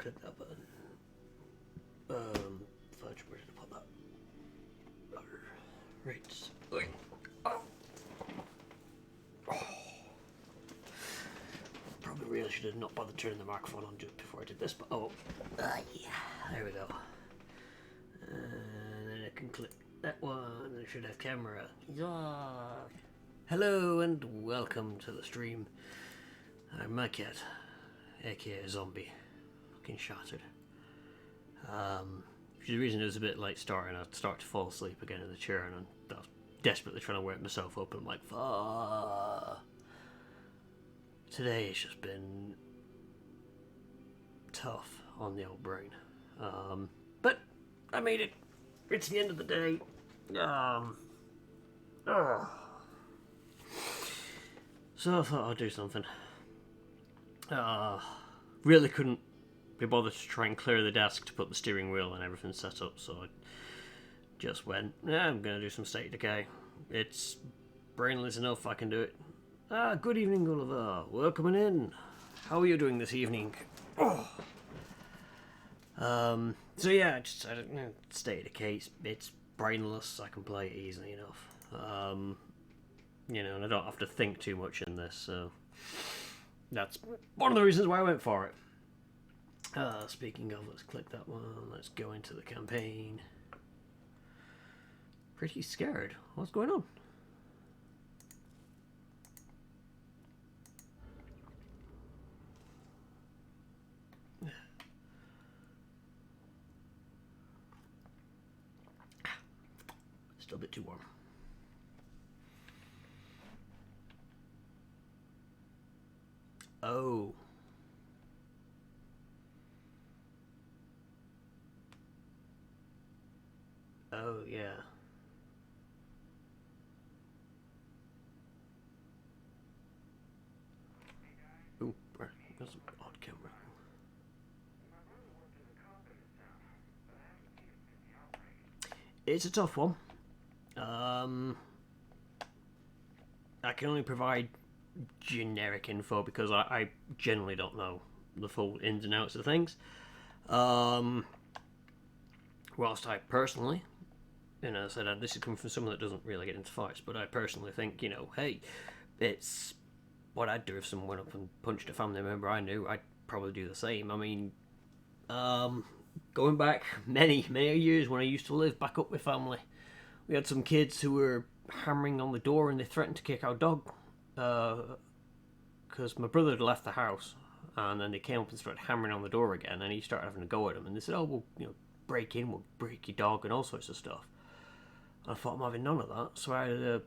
click that button. Fudge, where did I put that? Right. Okay. Probably really should have not bothered turning the microphone on just before I did this, but yeah, there we go. And then I can click that one. I should have camera. Yeah. Hello and welcome to the stream. I'm my cat, aka Zombie, fucking shattered. For the reason it was a bit late starting, I started to fall asleep again in the chair, and I was desperately trying to wake myself up. And I'm like, fuck. Today it's just been tough on the old brain, but I made it. It's the end of the day. So I thought I'd do something. Really couldn't be bothered to try and clear the desk to put the steering wheel and everything set up, so I just went, yeah, I'm going to do some State of Decay. It's brainless enough, I can do it. Good evening, Gulliver. Welcome in. How are you doing this evening? So yeah, I don't know, State of Decay, it's brainless, I can play it easily enough. And I don't have to think too much in this, so that's one of the reasons why I went for it. Speaking of, let's click that one. Let's go into the campaign. Pretty scared. What's going on? Still a bit too warm. Oh. Oh, yeah. Ooh, that's an odd camera. It's a tough one. I can only provide generic info because I generally don't know the full ins and outs of things. Whilst I personally, and as I said, this is coming from someone that doesn't really get into fights, but I personally think, hey, it's what I'd do if someone went up and punched a family member I knew. I'd probably do the same. I mean, going back many years when I used to live back up with family, we had some kids who were hammering on the door and they threatened to kick our dog because my brother had left the house, and then they came up and started hammering on the door again, and he started having to go at them, and they said, oh, well, break in, we'll break your dog and all sorts of stuff. I thought, I'm having none of that, so I had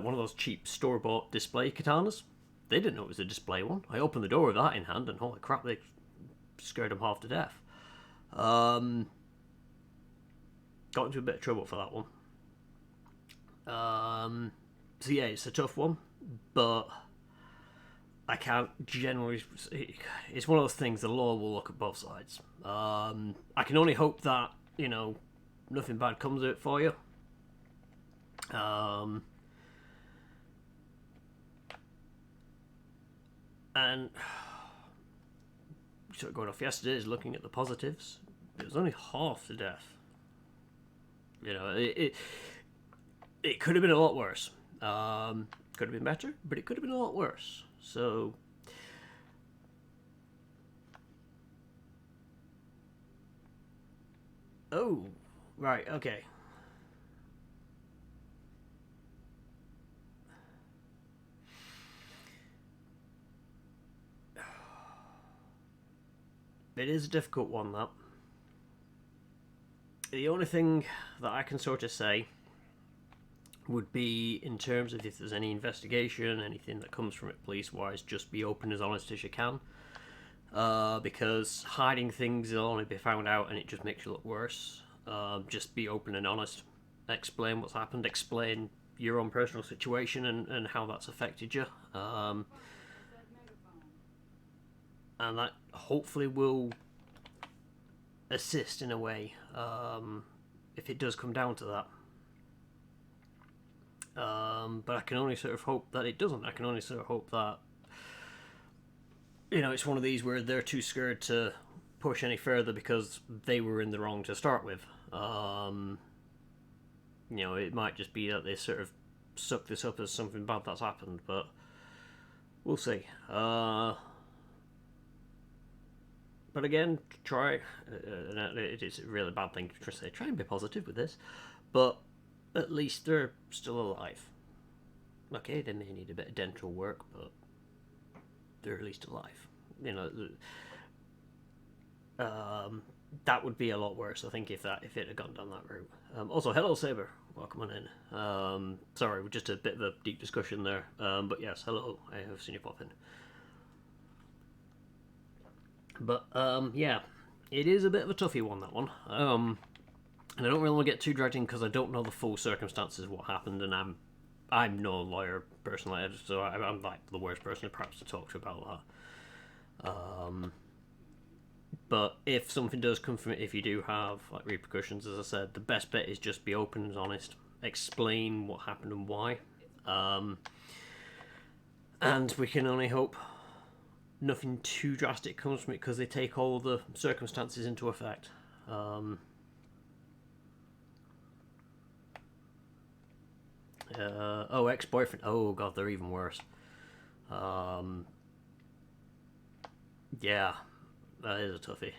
one of those cheap store-bought display katanas. They didn't know it was a display one. I opened the door with that in hand, and holy crap, they scared them half to death. Got into a bit of trouble for that one. So yeah, it's a tough one, but I can't generally. It's one of those things. The law will look at both sides. I can only hope that nothing bad comes of it for you. And sort of going off yesterday is looking at the positives. It was only half the death. It could have been a lot worse. Could have been better, but it could have been a lot worse. So, oh, right, okay. It is a difficult one, that. The only thing that I can sort of say would be, in terms of if there's any investigation, anything that comes from it police-wise, just be open as honest as you can. Because hiding things will only be found out and it just makes you look worse. Just be open and honest. Explain what's happened. Explain your own personal situation and how that's affected you. And that hopefully will assist in a way, if it does come down to that. But I can only sort of hope that it doesn't. I can only sort of hope that it's one of these where they're too scared to push any further because they were in the wrong to start with. You know, it might just be that they sort of suck this up as something bad that's happened, but we'll see. But again, try. It is a really bad thing to say. Try and be positive with this, but at least they're still alive. Okay, they may need a bit of dental work, but they're at least alive. You know, that would be a lot worse, I think, if it had gone down that route. Also, hello Saber, welcome on in. Sorry, just a bit of a deep discussion there. But yes, hello, I have seen you pop in. But yeah, it is a bit of a toughie one, that one. And I don't really want to get too dragged in because I don't know the full circumstances of what happened, and I'm no lawyer personally, so I'm like the worst person perhaps to talk to about that. But if something does come from it, if you do have like repercussions, as I said, the best bet is just be open and honest, explain what happened and why, and we can only hope nothing too drastic comes from it because they take all the circumstances into effect. Oh, ex-boyfriend. Oh god, they're even worse. Yeah, that is a toughie.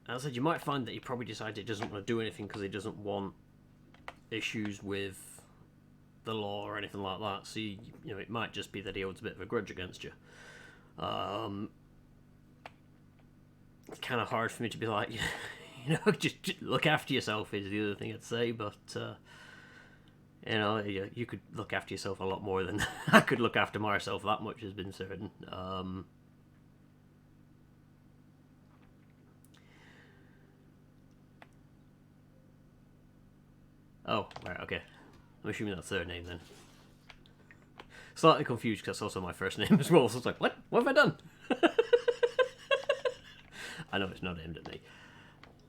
As I said, you might find that he probably decided he doesn't want to do anything because he doesn't want issues with the law or anything like that. So you know, it might just be that he holds a bit of a grudge against you. It's kind of hard for me to be like, you know, just look after yourself is the other thing I'd say, but you know, you could look after yourself a lot more than I could look after myself. That much has been certain. Oh, right, okay. I'm assuming that's their name then. Slightly confused because that's also my first name as well, so it's like, what? What have I done? I know it's not aimed at me.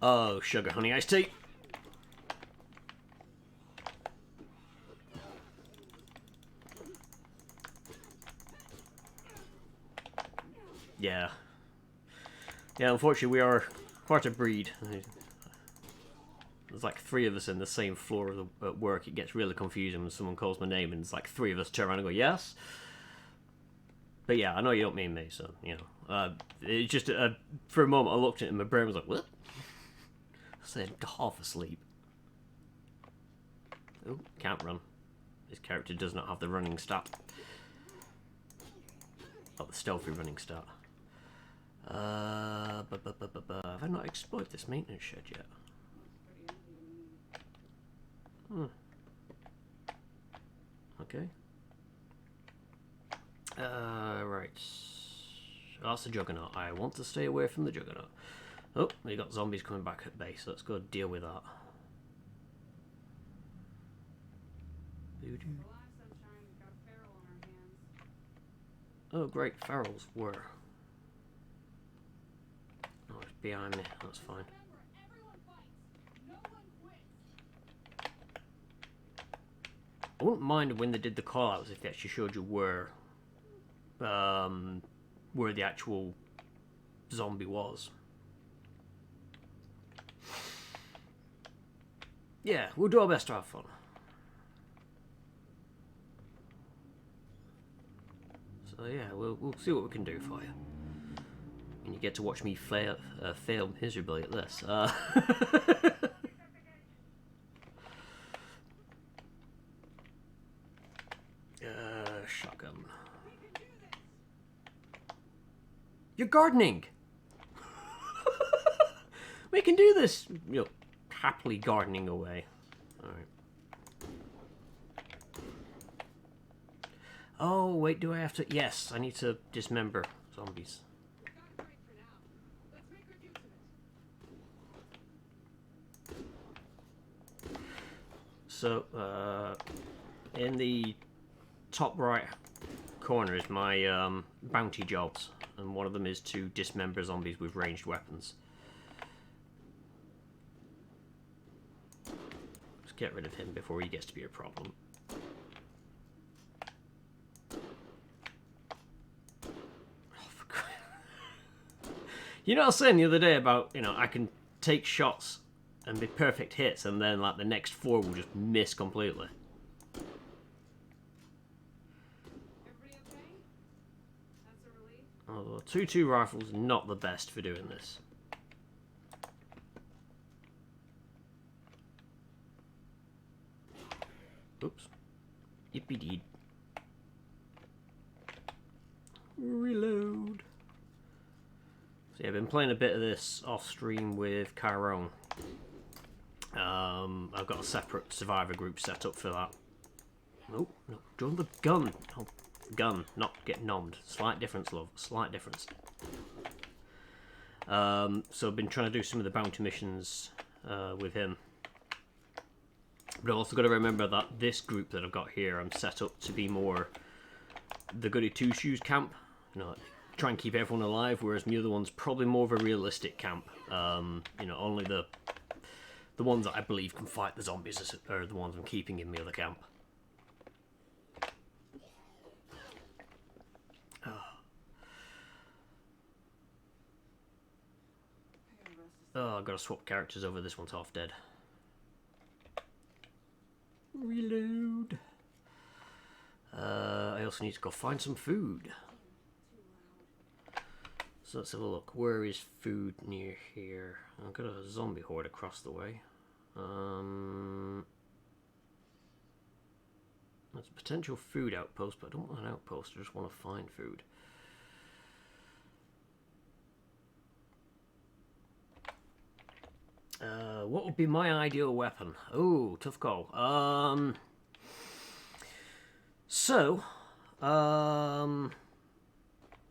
Oh, sugar honey iced tea. Yeah. Yeah, unfortunately we are quite a breed. There's like 3 of us in the same floor at work. It gets really confusing when someone calls my name and it's like 3 of us turn around and go, yes? But yeah, I know you don't mean me, so, you know. It's just, for a moment I looked at it and my brain was like, what? I said, half asleep. Oh, can't run. This character does not have the running stat. Not the stealthy running stat. Have I not exploited this maintenance shed yet? Okay. Right. That's the Juggernaut. I want to stay away from the Juggernaut. Oh, we got zombies coming back at base. Let's go deal with that. Oh, great. Ferals were. Oh, it's behind me. That's fine. I wouldn't mind when they did the call-outs if they actually showed you where the actual zombie was. Yeah, we'll do our best to have fun. So yeah, we'll see what we can do for you. And you get to watch me fail miserably at this. Shotgun. You're gardening! We can do this! You know, happily gardening away. Alright. Oh, wait, do I have to... Yes, I need to dismember zombies. So, in the top right corner is my bounty jobs, and one of them is to dismember zombies with ranged weapons. Let's get rid of him before he gets to be a problem. You know, I was saying the other day about, I can take shots and be perfect hits, and then like the next 4 will just miss completely. Everybody okay? That's a relief. Although 2.2 rifle's not the best for doing this. Oops. Yippee-dee. Reload. So yeah, I've been playing a bit of this off stream with Chiron. I've got a separate survivor group set up for that. Oh, no, join the gun. Oh, gun, not get nommed. Slight difference, love. Slight difference. So I've been trying to do some of the bounty missions with him. But I've also got to remember that this group that I've got here, I'm set up to be more the Goody Two Shoes camp. Try and keep everyone alive, whereas the other one's probably more of a realistic camp. Only the ones that I believe can fight the zombies are the ones I'm keeping in the other camp. Oh, I've got to swap characters over. This one's half dead. Reload. I also need to go find some food. So let's have a look. Where is food near here? I've got a zombie horde across the way. There's a potential food outpost, but I don't want an outpost. I just want to find food. What would be my ideal weapon? Oh, tough call.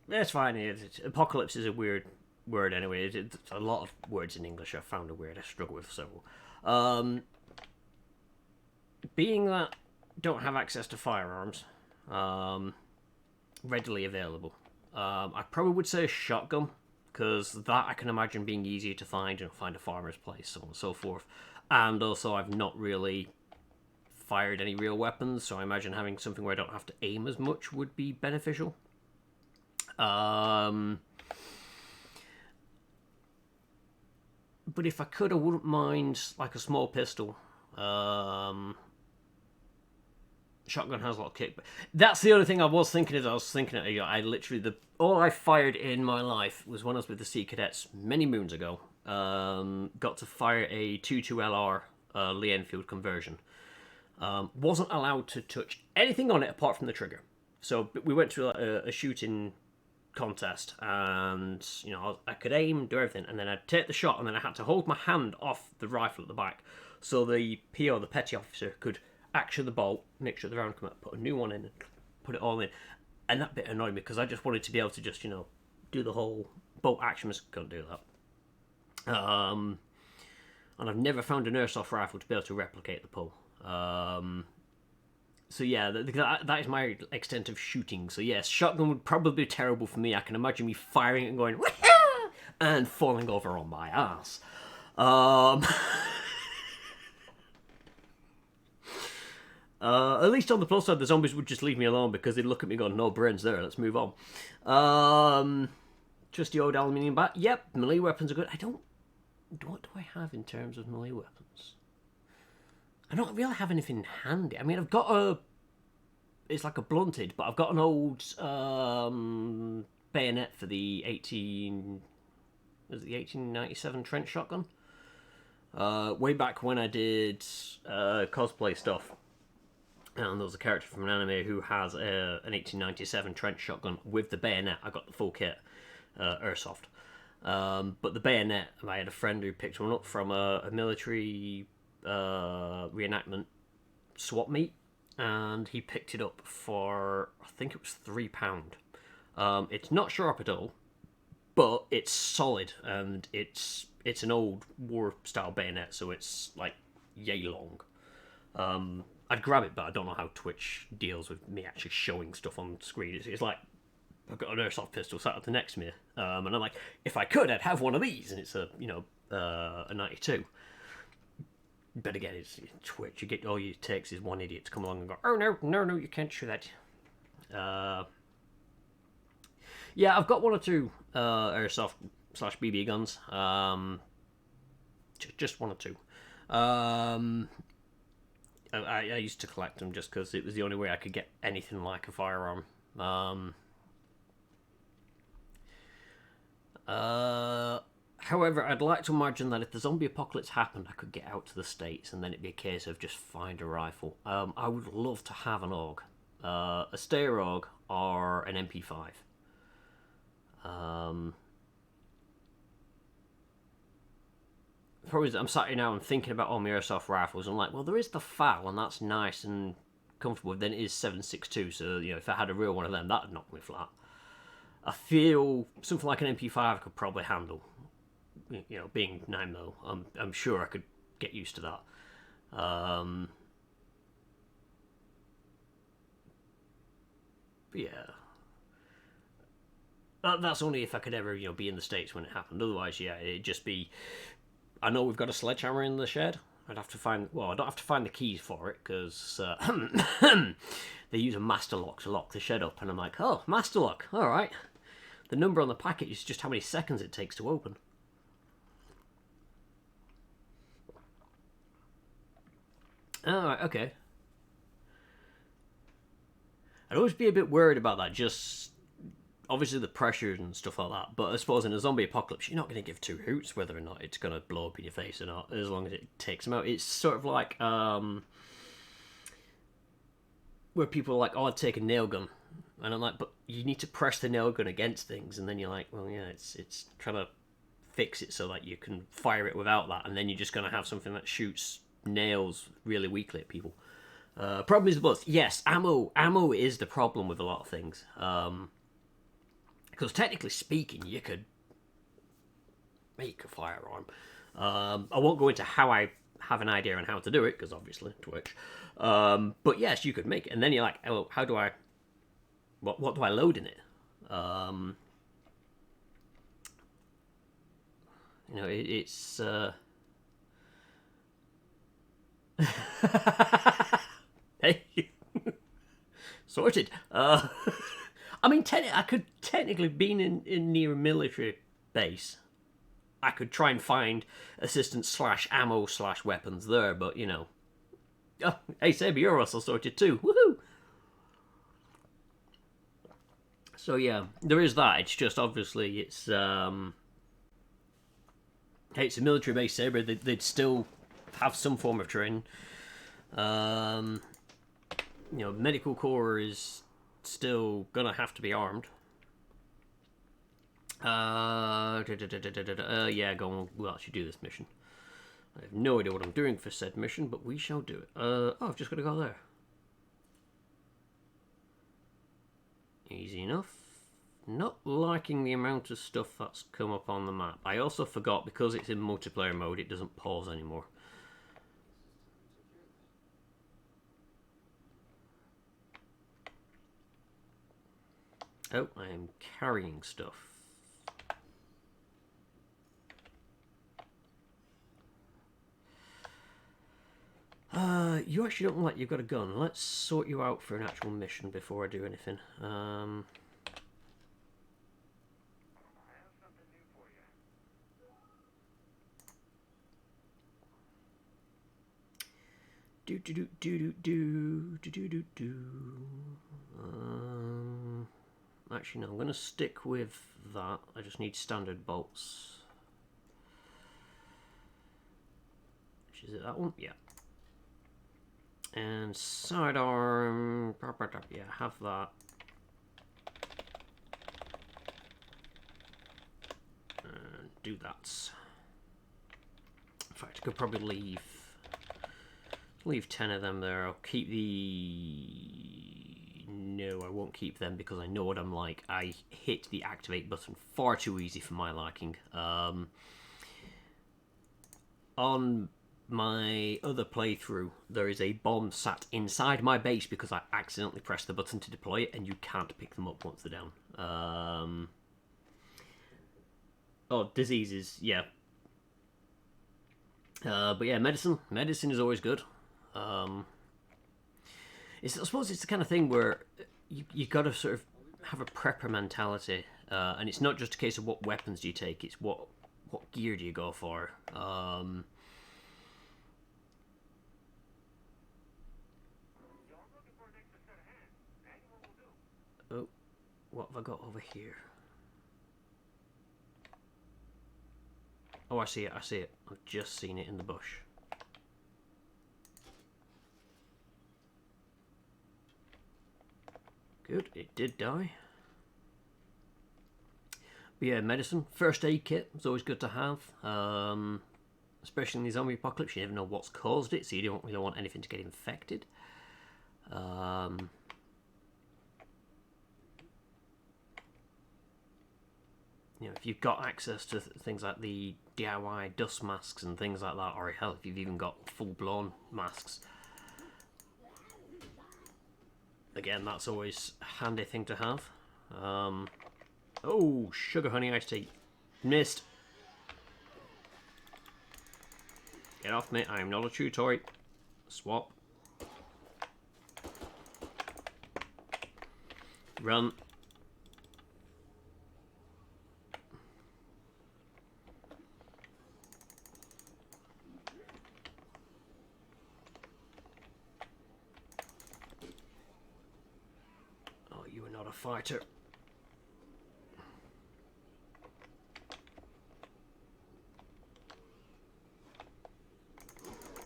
That's fine. Apocalypse is a weird word anyway. A lot of words in English I found are weird. I struggle with several. Being that I don't have access to firearms readily available, I probably would say a shotgun, because that I can imagine being easier to find, find a farmer's place, so on and so forth. And also I've not really fired any real weapons, so I imagine having something where I don't have to aim as much would be beneficial. But if I could, I wouldn't mind like a small pistol. Shotgun has a lot of kick, but that's the only thing I was thinking. I literally all I fired in my life was when I was with the Sea Cadets many moons ago. Got to fire a 2.2 LR Lee Enfield conversion. Wasn't allowed to touch anything on it apart from the trigger. So we went to a shooting contest, and I could aim, do everything, and then I'd take the shot, and then I had to hold my hand off the rifle at the back, so the PO, the petty officer, could action the bolt, make sure the round come out, put a new one in, and put it all in. And that bit annoyed me because I just wanted to be able to just do the whole bolt action. Just couldn't do that. And I've never found an airsoft rifle to be able to replicate the pull. So yeah, that is my extent of shooting. So yes, shotgun would probably be terrible for me. I can imagine me firing it and going and falling over on my ass. At least on the plus side, the zombies would just leave me alone because they'd look at me going, no brains there, let's move on. Trusty old aluminium bat. Yep, melee weapons are good. What do I have in terms of melee weapons? I don't really have anything handy. I mean, I've got it's like a blunted, but I've got an old bayonet for the 1897 trench shotgun. Way back when I did cosplay stuff. And there was a character from an anime who has an 1897 trench shotgun with the bayonet. I got the full kit, airsoft. But the bayonet, I had a friend who picked one up from a military reenactment swap meet, and he picked it up for, I think it was £3. It's not sharp at all, but it's solid, and it's an old war style bayonet, so it's like yay long. I'd grab it, but I don't know how Twitch deals with me actually showing stuff on screen. It's like I've got an airsoft pistol sat up next to me, and I'm like, if I could, I'd have one of these, and it's a 92. But again, it's Twitch. You get all it takes is one idiot to come along and go, oh no, you can't shoot that. Yeah, I've got one or two airsoft slash BB guns. Just one or two. I used to collect them just because it was the only way I could get anything like a firearm. However, I'd like to imagine that if the zombie apocalypse happened, I could get out to the States and then it'd be a case of just find a rifle. I would love to have an AUG. A Steyr AUG or an MP5. Probably, I'm sat here now and thinking about all my airsoft rifles. I'm like, well, there is the FAL, and that's nice and comfortable. Then it is 7.62, so if I had a real one of them, that'd knock me flat. I feel something like an MP5 I could probably handle. Being 9mm, I'm sure I could get used to that. But yeah. That's only if I could ever, be in the States when it happened. Otherwise, yeah, it'd just be... I know we've got a sledgehammer in the shed. I'd have to find... Well, I don't have to find the keys for it, because they use a master lock to lock the shed up. And I'm like, oh, master lock, alright. The number on the packet is just how many seconds it takes to open. Alright, okay. I'd always be a bit worried about that, just... Obviously the pressure and stuff like that, but I suppose in a zombie apocalypse, you're not going to give two hoots whether or not it's going to blow up in your face or not, as long as it takes them out. It's sort of like, where people are like, oh, I'd take a nail gun. And I'm like, but you need to press the nail gun against things, and then you're like, well, yeah, it's trying to fix it so that you can fire it without that, and then you're just going to have something that shoots nails really weakly at people. Problem is the bullets. Yes, ammo is the problem with a lot of things. Because technically speaking, you could make a firearm. I won't go into how I have an idea on how to do it, because obviously Twitch. But yes, you could make it. And then you're like, oh, how do I... What do I load in it? It's... Hey! Sorted. I mean, I could technically, being in near a military base, I could try and find assistance / ammo / weapons there, but, Oh, hey, Saber, you're also sorted too. Woohoo! So, yeah, there is that. It's just, obviously, it's... Hey, it's a military base, Saber. They'd still have some form of training. Medical corps is... still gonna have to be armed. Yeah, go on. We'll actually do this mission. I have no idea what I'm doing for said mission, but we shall do it. I've just got to go there. Easy enough. Not liking the amount of stuff that's come up on the map. I also forgot, because it's in multiplayer mode, it doesn't pause anymore. Oh, I am carrying stuff. You actually don't look like you've got a gun. Let's sort you out for an actual mission before I do anything. Actually, no, I'm going to stick with that. I just need standard bolts. Which is it, that one? Yeah. And sidearm. Yeah, have that. And do that. In fact, I could probably leave 10 of them there. I'll keep the... No, I won't keep them because I know what I'm like. I hit the activate button far too easy for my liking. On my other playthrough, there is a bomb sat inside my base because I accidentally pressed the button to deploy it, and you can't pick them up once they're down. Oh, diseases, yeah. But yeah, medicine is always good. I suppose it's the kind of thing where you got to sort of have a prepper mentality. And it's not just a case of what weapons do you take, it's what gear do you go for. Oh, what have I got over here? Oh, I see it, I see it. I've just seen it in the bush. Good, it did die. But yeah, medicine, first aid kit is always good to have. Especially in the zombie apocalypse, you never know what's caused it, so you don't really want anything to get infected. You know, if you've got access to things like the DIY dust masks and things like that, or hell, if you've even got full-blown masks, again, that's always a handy thing to have. Oh, sugar honey iced tea. Missed. Get off me, I am not a chew toy. Swap. Run. Oh, you are not a fighter.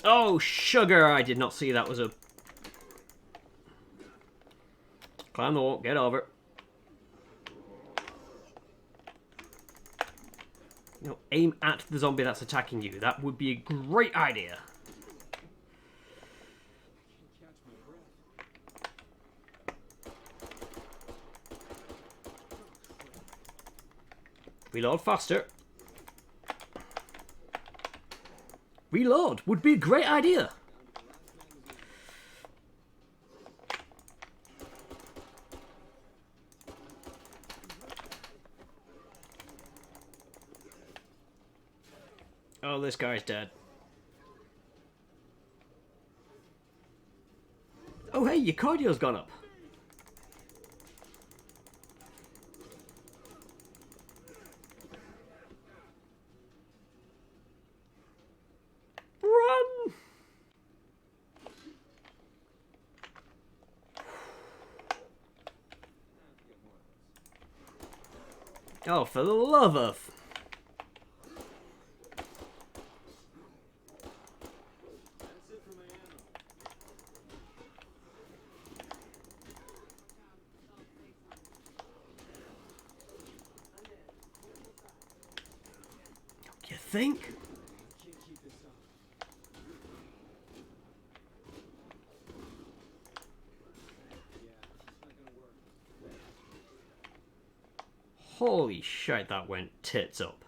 Oh, sugar! I did not see that was a... Climb the wall, get over. You know, aim at the zombie that's attacking you. That would be a great idea. Reload faster. Reload would be a great idea. Oh, this guy's dead. Oh, hey, your cardio's gone up. Run! Oh, for the love of... You think? Holy shit, that went tits up.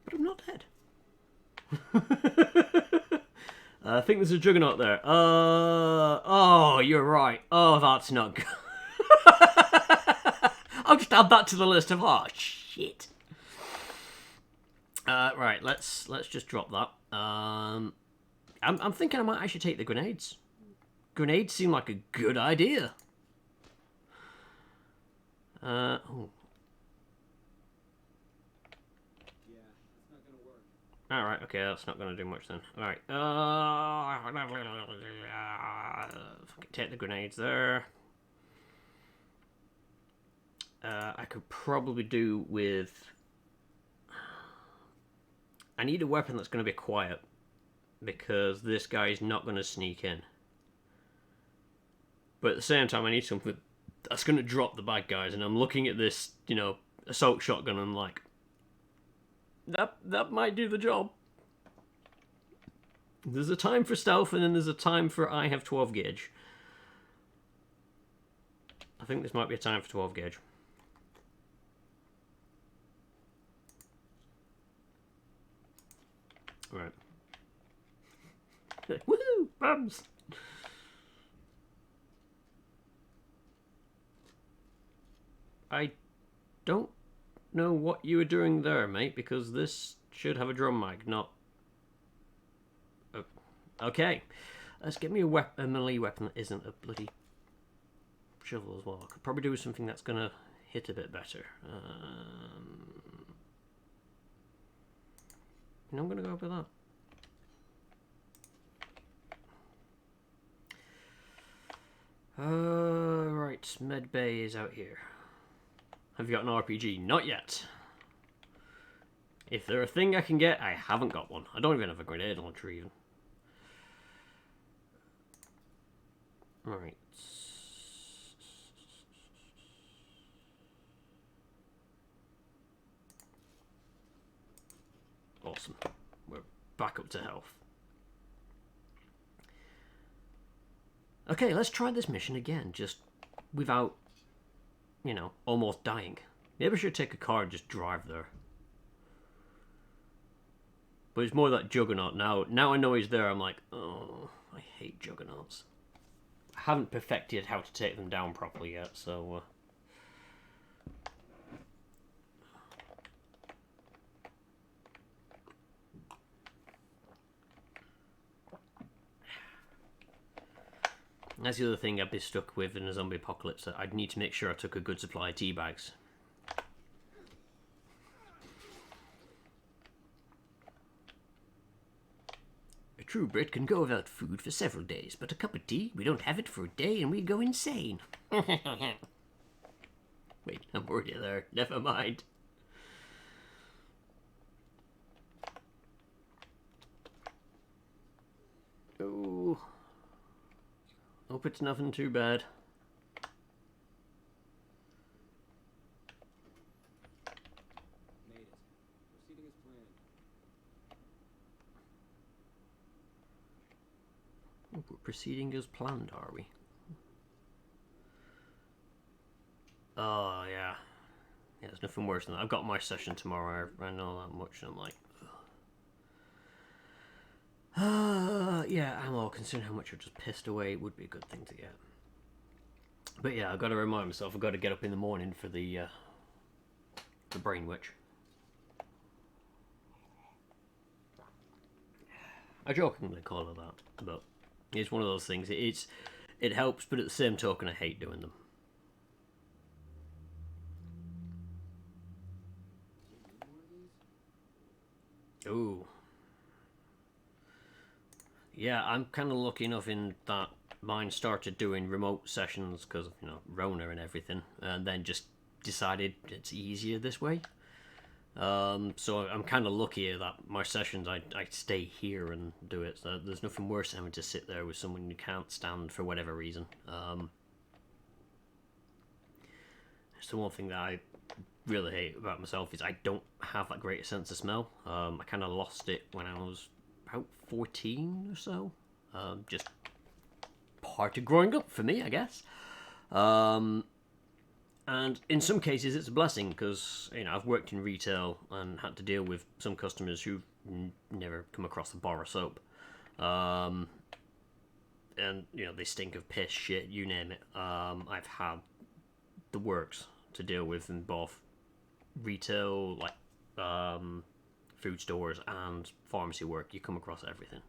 But I'm not dead. I think there's a juggernaut there. Oh, you're right. Oh, that's not good. I'll just add that to the list of, oh, shit. Right, let's just drop that. I'm thinking I might actually take the grenades. Grenades seem like a good idea. Oh. Yeah, it's not gonna work. Alright, okay, that's not gonna do much then. Alright, take the grenades there. I could probably do with... I need a weapon that's gonna be quiet, because this guy's not gonna sneak in. But at the same time, I need something that's going to drop the bad guys, and I'm looking at this, you know, assault shotgun, and I'm like, that might do the job. There's a time for stealth, and then there's a time for I have 12 gauge. I think this might be a time for 12 gauge. Right. Woohoo! Bums! I don't know what you were doing there, mate, because this should have a drum mag, not... Okay. Let's get me a melee weapon that isn't a bloody shovel as well. I could probably do something that's gonna hit a bit better. And I'm gonna go with that. Right, Med Bay is out here. Have you got an RPG? Not yet. If they're a thing I can get, I haven't got one. I don't even have a grenade launcher even. Right. Awesome. We're back up to health. Okay, let's try this mission again, just without, you know, almost dying. Maybe I should take a car and just drive there. But it's more that Juggernaut now. Now I know he's there, I'm like, oh, I hate Juggernauts. I haven't perfected how to take them down properly yet, so... That's the other thing I'd be stuck with in a zombie apocalypse, that I'd need to make sure I took a good supply of tea bags. A true Brit can go without food for several days, but a cup of tea, we don't have it for a day and we go insane. Wait, I'm already there. Never mind. Oh. Hope it's nothing too bad. Made it. Proceeding as planned. Oh, we're proceeding as planned, are we? Oh, yeah. Yeah, there's nothing worse than that. I've got my session tomorrow. I know that much, and I'm like... yeah, I'm all concerned how much I've just pissed away. It would be a good thing to get. But yeah, I've got to remind myself, I've got to get up in the morning for the Brain Witch. I jokingly call it that, but it's one of those things. It helps, but at the same token, I hate doing them. Ooh. Yeah, I'm kind of lucky enough in that mine started doing remote sessions because of, you know, Rona and everything, and then just decided it's easier this way. So I'm kind of lucky that my sessions, I stay here and do it. So there's nothing worse than having to sit there with someone you can't stand for whatever reason. It's the one thing that I really hate about myself is I don't have that great a sense of smell. I kind of lost it when I was about 14 or so. Just part of growing up for me, I guess. And in some cases it's a blessing because, you know, I've worked in retail and had to deal with some customers who've never come across a bar of soap. And, you know, they stink of piss, shit, you name it. I've had the works to deal with in both retail, like, food stores and pharmacy work. You come across everything.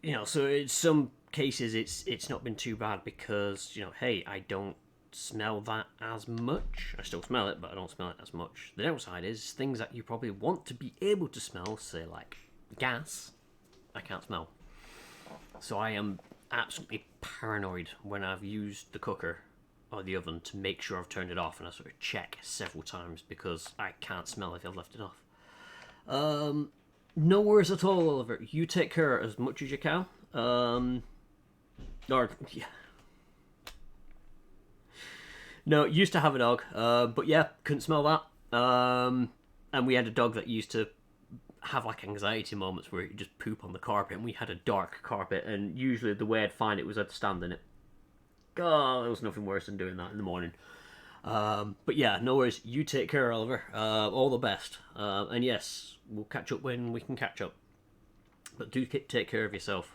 You know, so in some cases it's not been too bad because, you know, hey, I don't smell that as much. I still smell it, but I don't smell it as much. The downside is things that you probably want to be able to smell, say like gas, I can't smell. So I am absolutely paranoid when I've used the cooker or the oven to make sure I've turned it off, and I sort of check several times because I can't smell if I've left it off. No worries at all, Oliver. You take care as much as you can. Or, yeah. No, used to have a dog, but yeah, couldn't smell that. And we had a dog that used to have like anxiety moments where he'd just poop on the carpet, and we had a dark carpet, and usually the way I'd find it was I'd stand in it. Oh, there was nothing worse than doing that in the morning. But yeah, no worries. You take care, Oliver. All the best. And yes, we'll catch up when we can catch up. But do take care of yourself.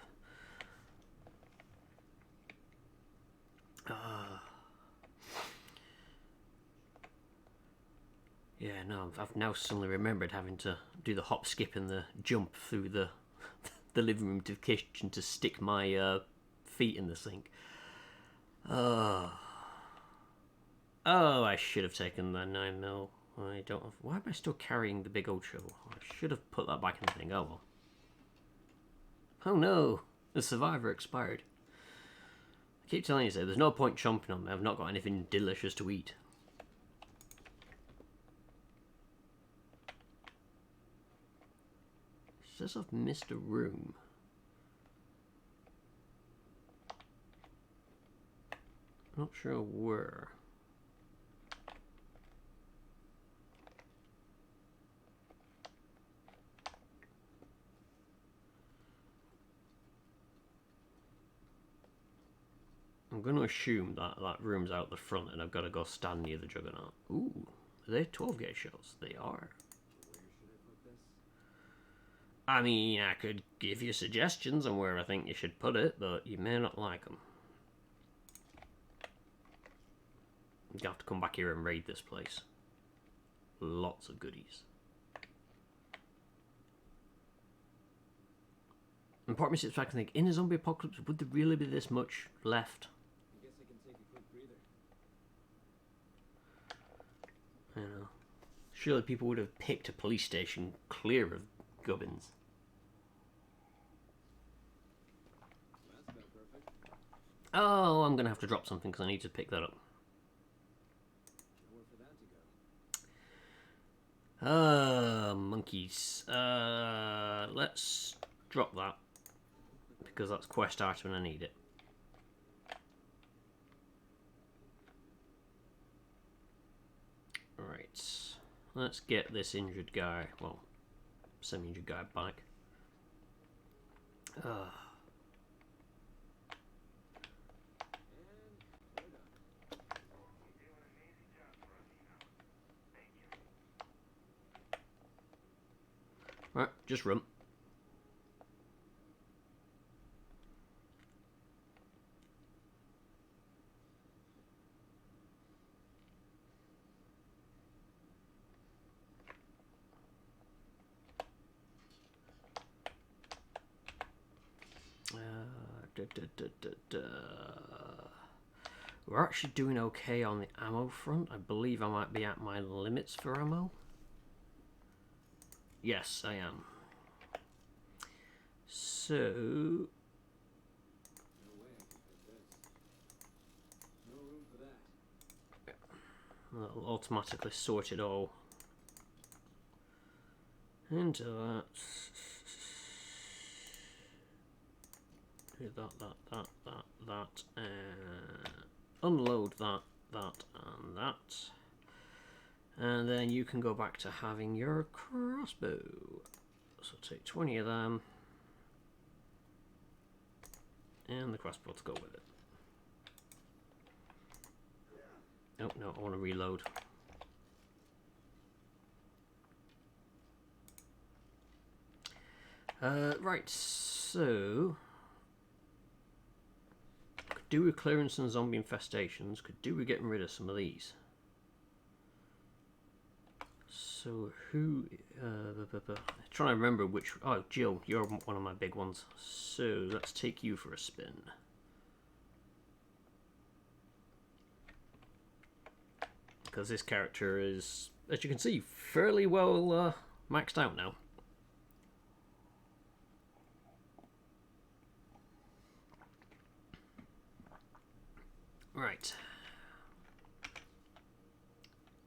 Yeah, no, I've now suddenly remembered having to do the hop, skip, and the jump through the the living room to the kitchen to stick my feet in the sink. Oh, I should have taken the 9mm. I don't have... Why am I still carrying the big old shovel? I should have put that back in the thing. Oh well. Oh no! The survivor expired. I keep telling you so, there's no point chomping on me. I've not got anything delicious to eat. It says I've missed a room. Not sure where. I'm going to assume that that room's out the front and I've got to go stand near the Juggernaut. Ooh, are they 12 gauge shells? They are. Where should I put this? I mean, I could give you suggestions on where I think you should put it, but you may not like them. You have to come back here and raid this place. Lots of goodies. And part of me sits back and think, in a zombie apocalypse, would there really be this much left? I guess I can take a quick breather. You know, surely people would have picked a police station clear of gubbins. Well, that's about perfect. Oh, I'm going to have to drop something because I need to pick that up. Nowhere for that to go. Monkeys. Let's drop that because that's quest item and I need it. Right, let's get this injured guy, well, semi-injured guy back. And we're done. Right, just run. We're actually doing okay on the ammo front. I believe I might be at my limits for ammo. Yes, I am. So... No way I can fit this. No room for that. that'll automatically sort it all into that. Do that, unload that, and that. And then you can go back to having your crossbow. So take 20 of them. And the crossbow to go with it. Oh, no, I want to reload. Right, so... Could do with clearance and zombie infestations. Could do with getting rid of some of these. So who... trying to remember which... Oh, Jill, you're one of my big ones. So let's take you for a spin. Because this character is, as you can see, fairly well maxed out now. Right.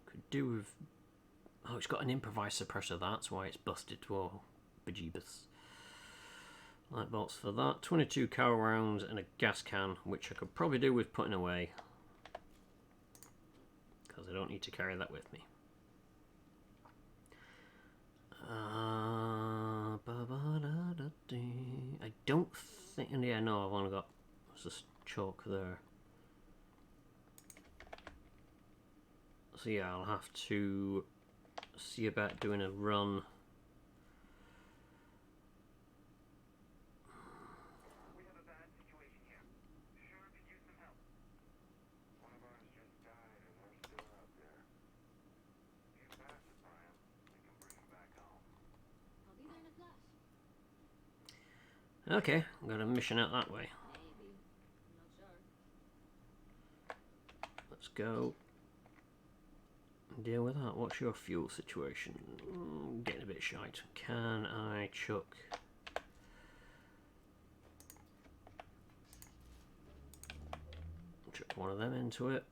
Could do with... Oh, it's got an improvised suppressor, that's why it's busted. Whoa, bejeebus. Light bolts for that. 22 cow rounds and a gas can, which I could probably do with putting away. Because I don't need to carry that with me. I don't think... Yeah, no, I've only got... There's this chalk there. So yeah, I'll have to see about doing a run. We have a bad situation here. Sure could use some help. One of ours just died and they're still out there. If you pacify him, we can bring him back home. I'll be there in a flash. Okay, got a mission out that way. Maybe. I'm not sure. Let's go deal with that. What's your fuel situation? Getting a bit shite. Can I chuck? Chuck one of them into it.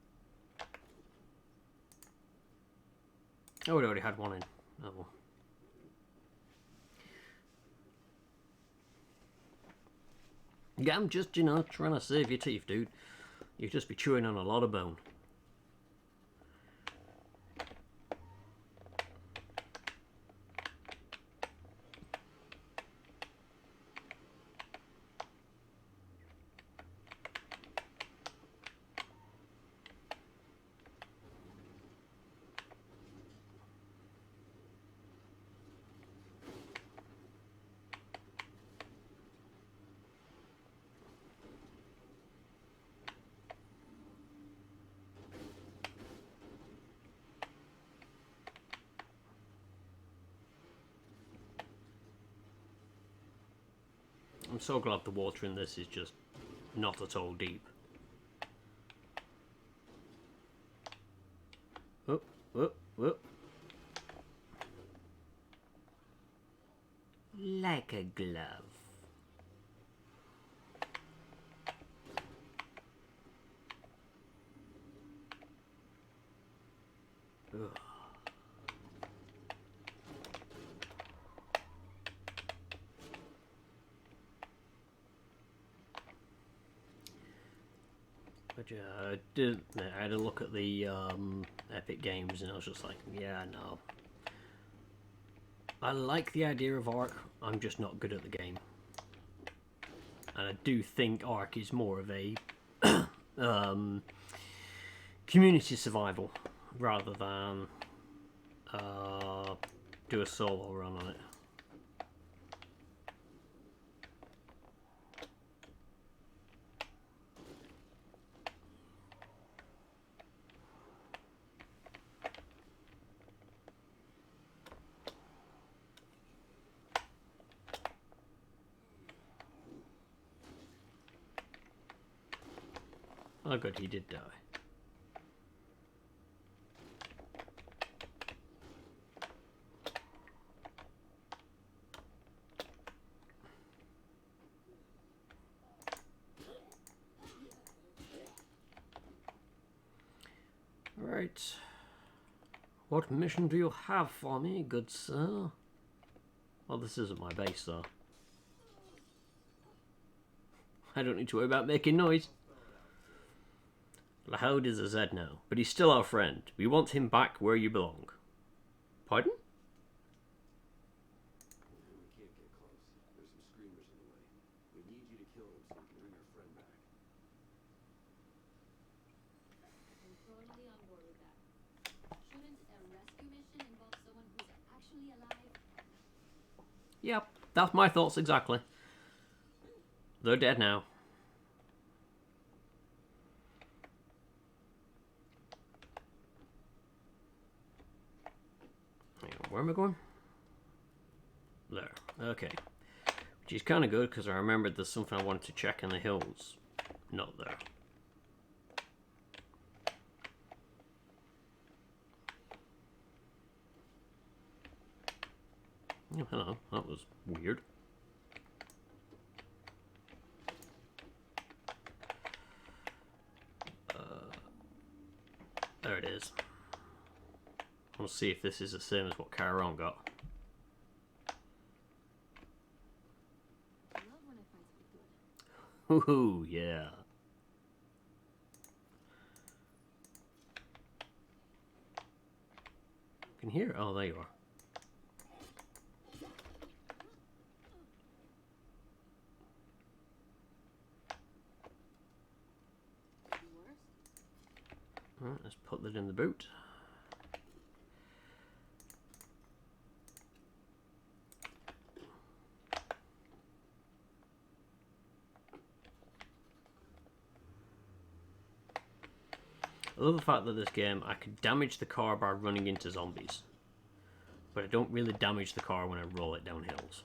Oh, we already had one in. Oh well. Yeah, I'm just, trying to save your teeth, dude. You'd just be chewing on a lot of bone. I'm so glad the water in this is just not at all deep. Oh, oh, oh. Like a glove. Ugh. But yeah, I had a look at the Epic Games and I was just like, yeah, no. I like the idea of Ark, I'm just not good at the game. And I do think Ark is more of a community survival rather than do a solo run on it. Oh good, he did die. Right. What mission do you have for me, good sir? Well, this isn't my base, though. I don't need to worry about making noise. Lahoud is a Z now, but he's still our friend. We want him back where you belong. Pardon? We can't get close. There's some screamers in the way. We need you to kill them so we can bring our friend back. I'm totally on board with that. Shouldn't a rescue mission involve someone who's actually alive? Yep, that's my thoughts exactly. They're dead now. Where am I going? There. Okay. Which is kind of good because I remembered there's something I wanted to check in the hills. Not there. Oh, hello. That was weird. There it is. We'll see if this is the same as what Chiron got. I love when I find something good. Woohoo, yeah. Can you hear? Oh, there you are. Worse? Alright, let's put that in the boot. I love the fact that this game, I could damage the car by running into zombies. But I don't really damage the car when I roll it down hills.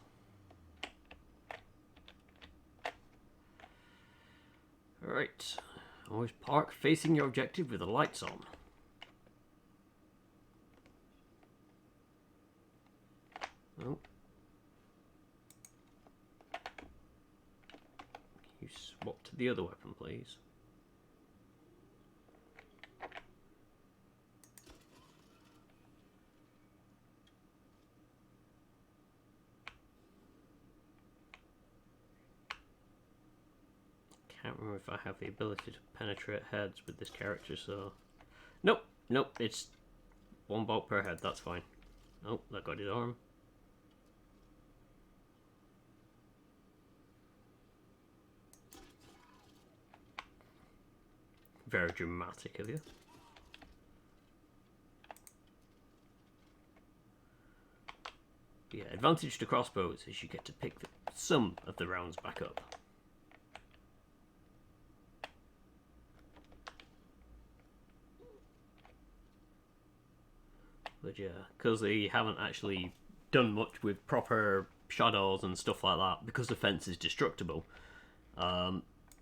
Alright. Always park facing your objective with the lights on. Oh. You swap to the other weapon, please. Can't remember if I have the ability to penetrate heads with this character, so... Nope, nope, it's one bolt per head, that's fine. Oh, that got his arm. Very dramatic of you. Yeah, advantage to crossbows is you get to pick some of the rounds back up. But yeah, because they haven't actually done much with proper shadows and stuff like that, because the fence is destructible,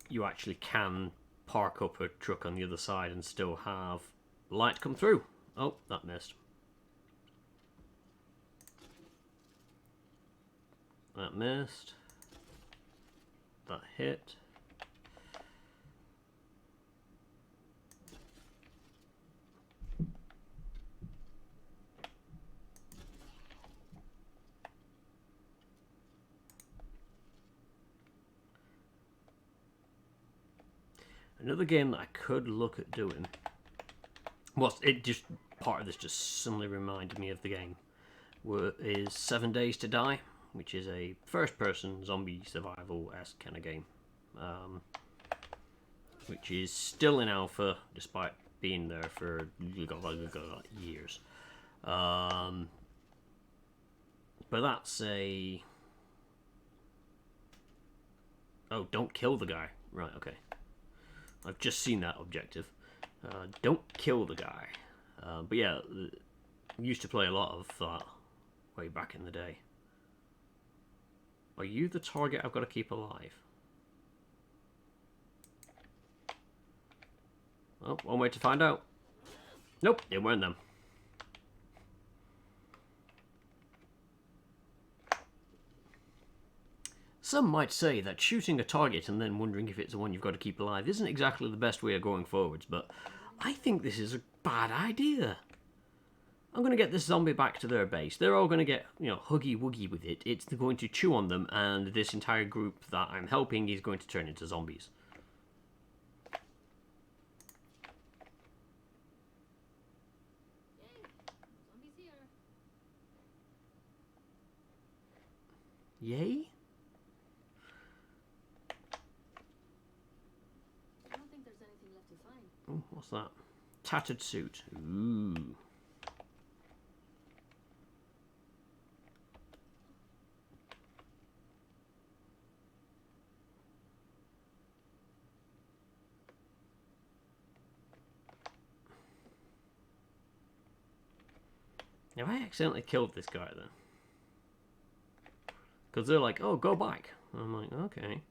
you actually can park up a truck on the other side and still have light come through. Oh, that missed. That missed. That hit. Another game that I could look at doing was, it just, part of this just suddenly reminded me of the game, is 7 Days to Die, which is a first-person zombie survival-esque kind of game, which is still in alpha despite being there for years. But that's a... Oh, don't kill the guy. Right, okay. I've just seen that objective. Don't kill the guy. But yeah, I used to play a lot of that way back in the day. Are you the target I've got to keep alive? Well, one way to find out. Nope, it weren't them. Some might say that shooting a target and then wondering if it's the one you've got to keep alive isn't exactly the best way of going forwards, but I think this is a bad idea. I'm going to get this zombie back to their base. They're all going to get, you know, huggy-wuggy with it. It's going to chew on them, and this entire group that I'm helping is going to turn into zombies. Yay! Zombies here. Yay? I don't think there's anything left to find. Oh, what's that? Tattered suit. Ooh. Now I accidentally killed this guy then. Because they're like, oh, go back. And I'm like, okay.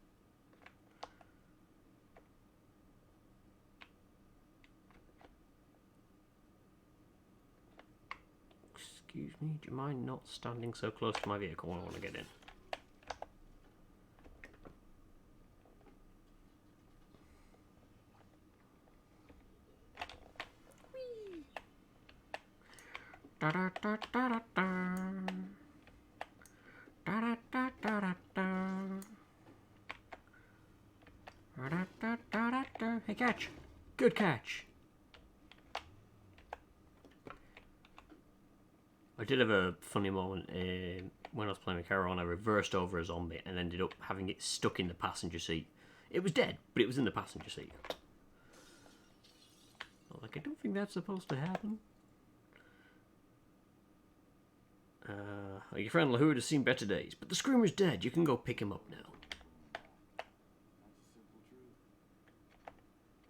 Excuse me, do you mind not standing so close to my vehicle when I want to get in? Da da da da da da. Da da da da da da. Da da da da da. Hey, catch! Good catch! I did have a funny moment when I was playing with Carol. I reversed over a zombie and ended up having it stuck in the passenger seat. It was dead, but it was in the passenger seat. Like, I don't think that's supposed to happen. Your friend Lahoud has seen better days, but the Screamer's dead. You can go pick him up now. That's a simple truth.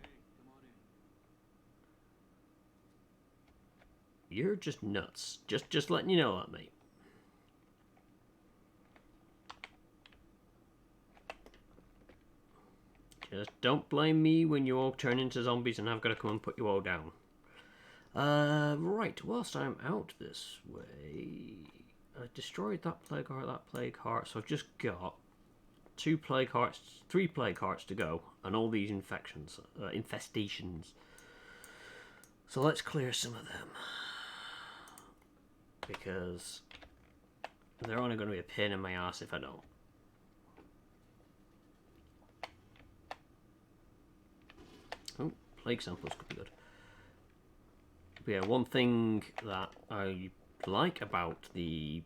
Hey, come on in. You're just nuts. Just letting you know that, mate. Just don't blame me when you all turn into zombies and I've got to come and put you all down. Right, whilst I'm out this way, I destroyed that plague heart, so I've just got 3 plague hearts to go, and all these infestations. So let's clear some of them, because they're only going to be a pain in my ass if I don't. Oh, plague samples could be good. But yeah, one thing that I like about the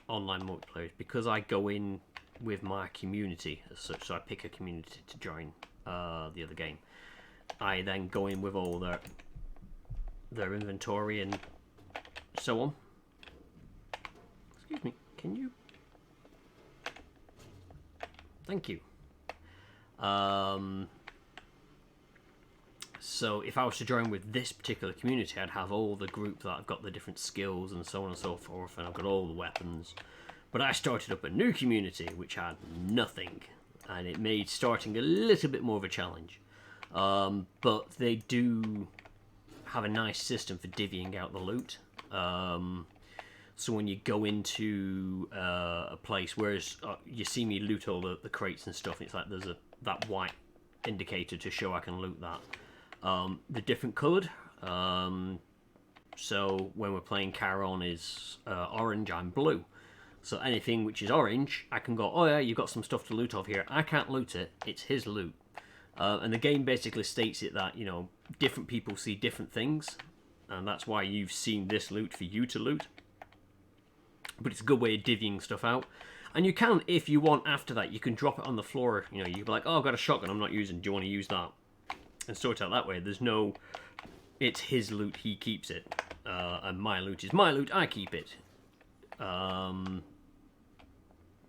online multiplayer is because I go in with my community as such, so I pick a community to join the other game. I then go in with all their inventory and so on. Excuse me, can you? Thank you. So if I was to join with this particular community, I'd have all the group that I've got the different skills and so on and so forth, and I've got all the weapons. But I started up a new community which had nothing, and it made starting a little bit more of a challenge. But they do have a nice system for divvying out the loot. So when you go into a place, whereas you see me loot all the crates and stuff, it's like there's that white indicator to show I can loot that. They're different coloured. So when we're playing Charon is orange, I'm blue. So anything which is orange, I can go, oh yeah, you've got some stuff to loot off here. I can't loot it, it's his loot. And the game basically states it that, you know, different people see different things. And that's why you've seen this loot for you to loot. But it's a good way of divvying stuff out. And you can, if you want after that, you can drop it on the floor. You know, you'd be like, oh, I've got a shotgun I'm not using. Do you want to use that? And sort out that way. There's no, it's his loot, he keeps it. And my loot is my loot, I keep it.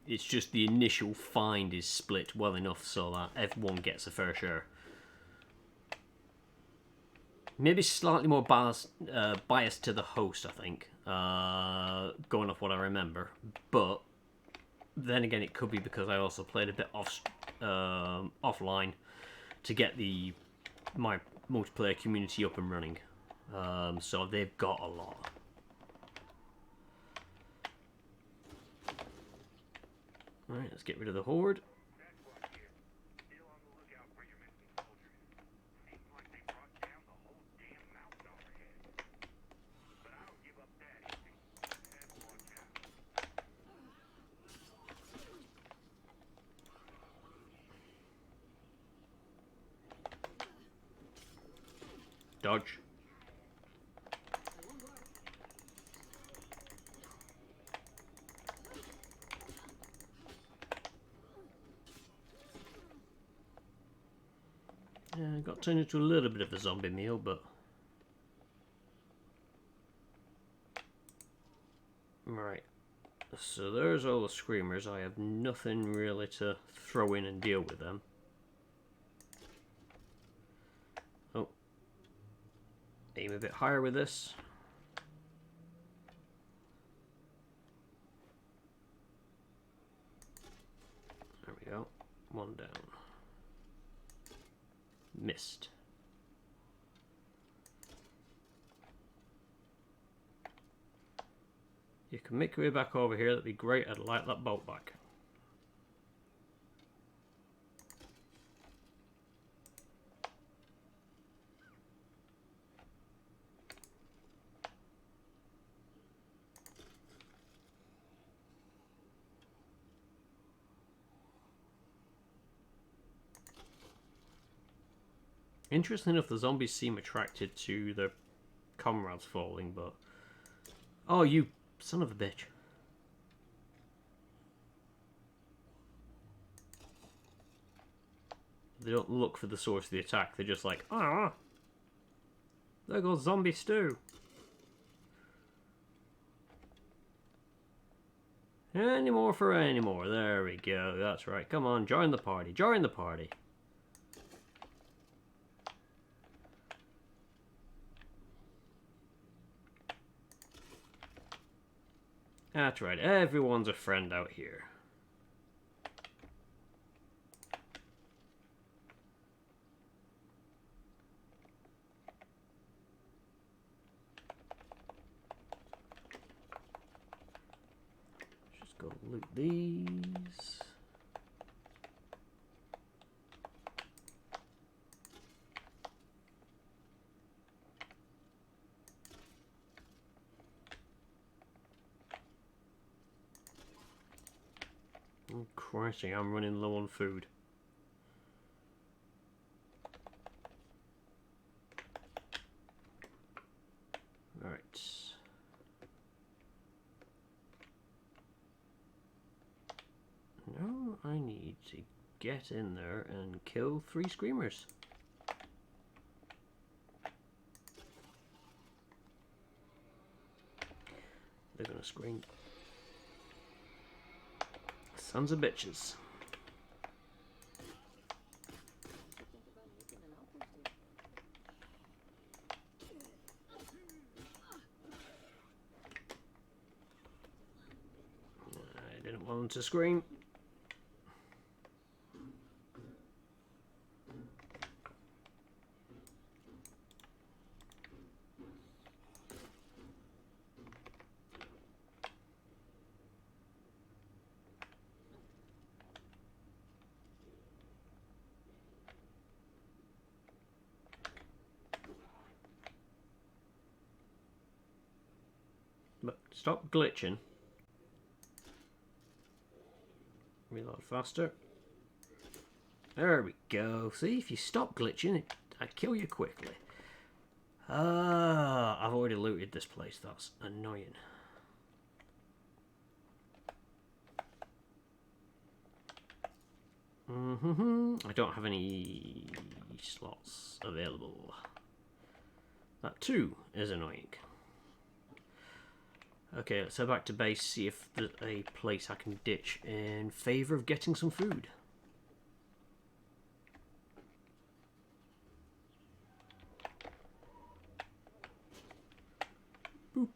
It's just the initial find is split well enough so that everyone gets a fair share. Maybe slightly more biased to the host, I think, going off what I remember. But then again, it could be because I also played a bit offline to get my multiplayer community up and running. So they've got a lot. Alright, let's get rid of the horde. That's why here. Still on the lookout for your missing soldiers. Seems like they brought down the whole damn mountain overhead. But I don't give up that easy. Head will watch out. Dodge. Yeah, got turned into a little bit of a zombie meal, but... Right. So there's all the screamers. I have nothing really to throw in and deal with them. Oh. Aim a bit higher with this. There we go. One down. Missed. You can make your way back over here, that'd be great. I'd like that boat back. Interesting enough, the zombies seem attracted to their comrades falling, but... Oh, you son of a bitch. They don't look for the source of the attack, they're just like, ah! There goes zombie stew! Any more for any more, there we go, that's right. Come on, join the party, join the party! That's right, everyone's a friend out here. go loot these. Oh, Christy, I'm running low on food. Right. Now I need to get in there and kill 3 screamers. They're gonna scream. Sons of bitches. I didn't want them to scream. But stop glitching. Reload faster. There we go. See, if you stop glitching, I'd kill you quickly. Ah, I've already looted this place. That's annoying. I don't have any slots available. That too is annoying. Okay, let's head back to base, see if there's a place I can ditch in favour of getting some food. Boop,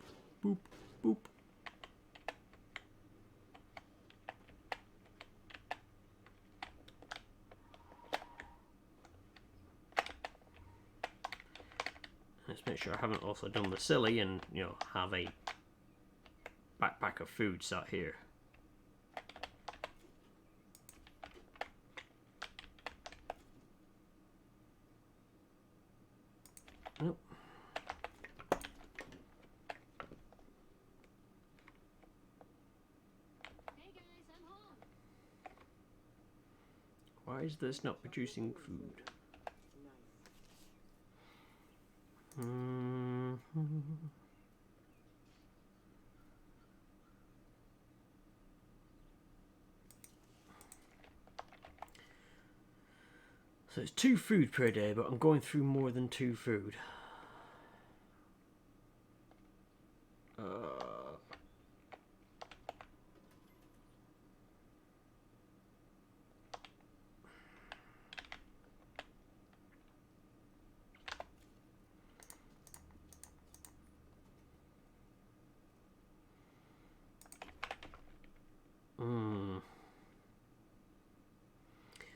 boop, boop. Let's make sure I haven't also done the silly and, you know, have a backpack of food sat here. Nope. Hey guys, I'm home. Why is this not producing food? So it's 2 food per day, but I'm going through more than 2 food.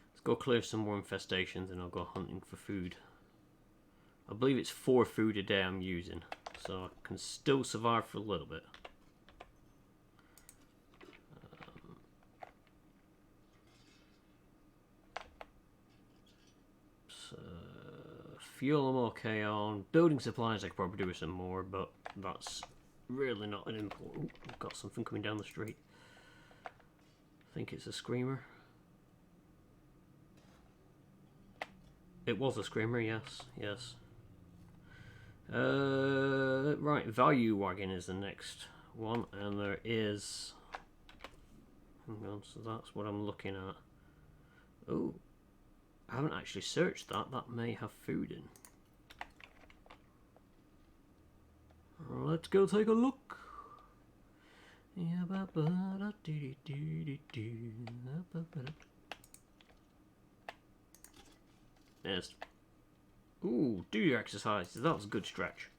Let's go clear some more infestations and I'll go hunting for food. I believe it's 4 food a day I'm using, so I can still survive for a little bit. So, fuel I'm okay on. Building supplies I could probably do with some more, but that's really not an important. I've got something coming down the street. I think it's a screamer. It was a screamer, yes, yes. Right, value wagon is the next one, and there is. Hang on, so that's what I'm looking at. Oh, I haven't actually searched that. That may have food in. Let's go take a look. Yes. Ooh, do your exercises. That was a good stretch.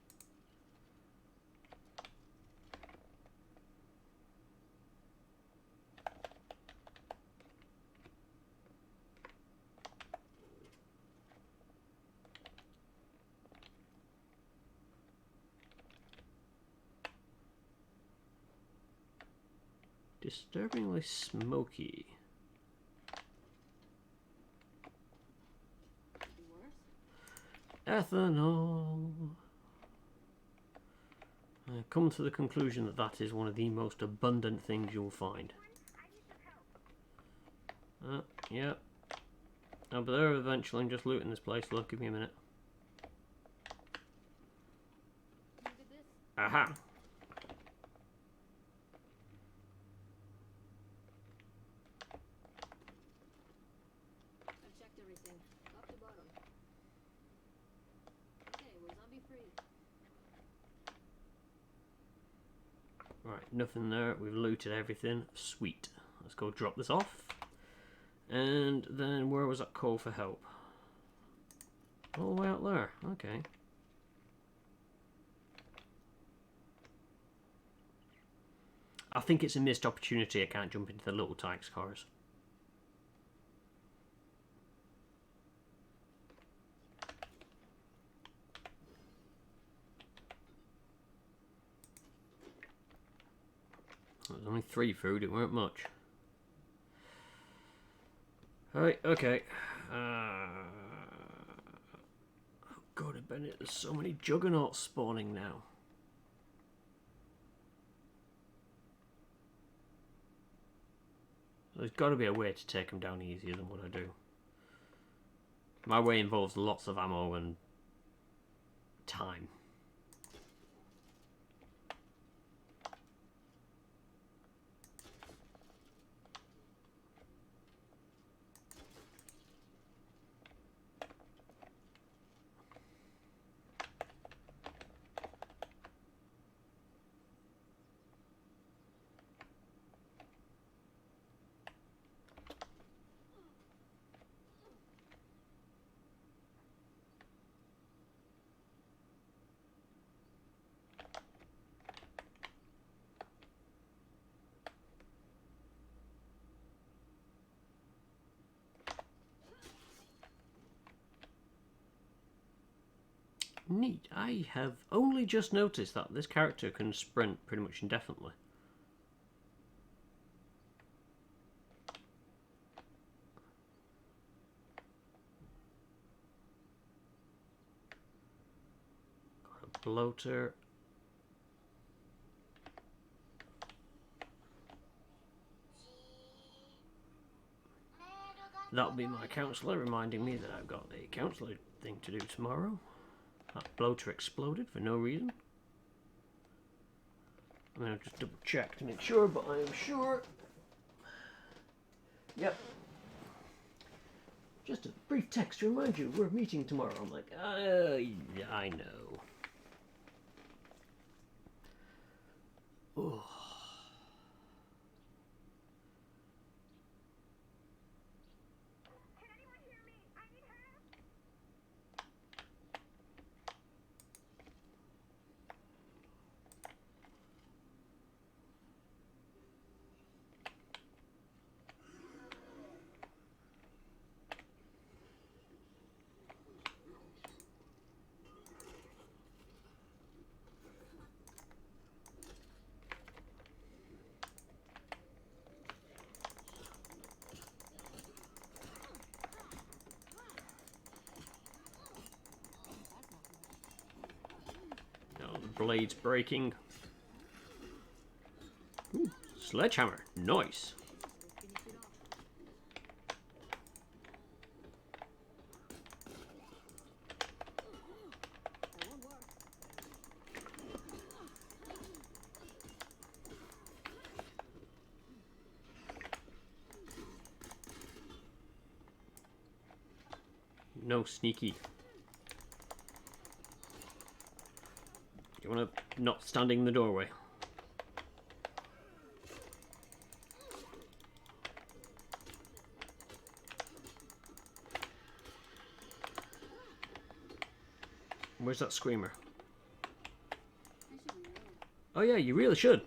Disturbingly smoky. Worse? Ethanol. I come to the conclusion that that is one of the most abundant things you'll find. Yeah. I'll be there eventually. I'm just looting this place. Look, give me a minute. Look at this. Aha! I've checked everything, top to bottom. Okay, we're zombie free. Right, nothing there. We've looted everything. Sweet. Let's go drop this off. And then where was that call for help? All the way out there. Okay. I think it's a missed opportunity. I can't jump into the little tanks cars. There's only 3 food, it weren't much. Right, okay. Oh god, Bennett, there's so many juggernauts spawning now. There's got to be a way to take them down easier than what I do. My way involves lots of ammo and time. Neat. I have only just noticed that this character can sprint pretty much indefinitely. Got a bloater. That'll be my counsellor reminding me that I've got a counsellor thing to do tomorrow. That bloater exploded for no reason. I'm going to just double check to make sure, but I am sure. Yep. Just a brief text to remind you we're meeting tomorrow. I'm like, I know. Oh. Can anyone hear me? I need help. Blades breaking. Ooh, sledgehammer. Nice. Finish it off. That won't work. No sneaky. You want to not standing in the doorway? Where's that screamer? I should reload. Oh yeah, you really should.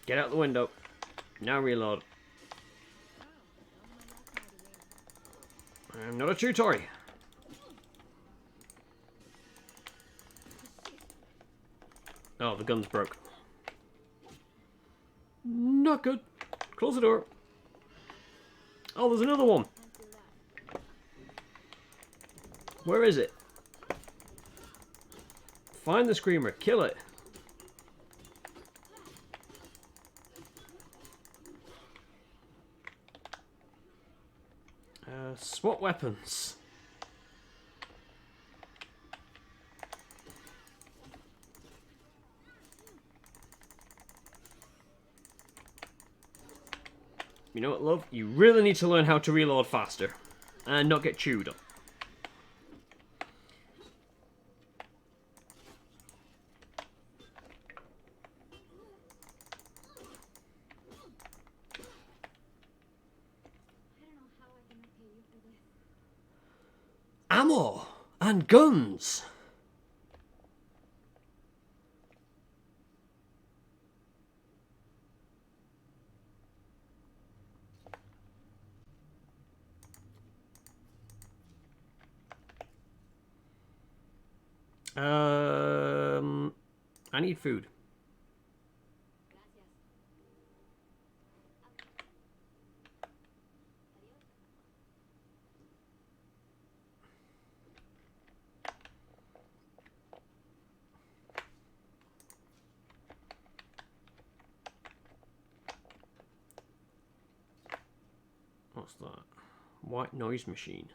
Get out the window. Now reload. I'm not a true Tory. Oh, the gun's broke. not good. Close the door. Oh, there's another one. Where is it? Find the screamer. Kill it. Swap weapons. You know what, love? You really need to learn how to reload faster and not get chewed up. I don't know how I can repay you for this. Ammo and guns. I need food. Gracias. Adiós. What's that? White noise machine.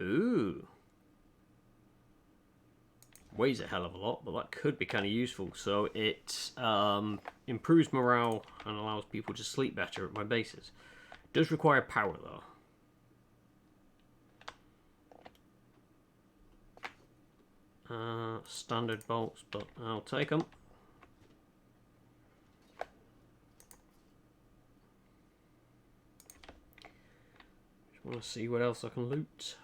Ooh. Weighs a hell of a lot, but that could be kind of useful. So it improves morale and allows people to sleep better at my bases. Does require power though. Standard bolts, but I'll take them. Just want to see what else I can loot.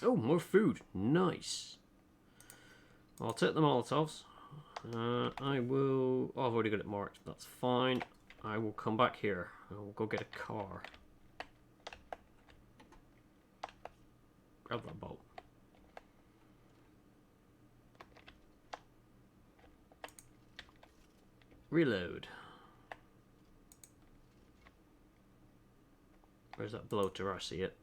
Oh, more food. Nice. I'll take the Molotovs. I will... Oh, I've already got it marked. That's fine. I will come back here. I will go get a car. Grab that bolt. Reload. Where's that bloater? I see it.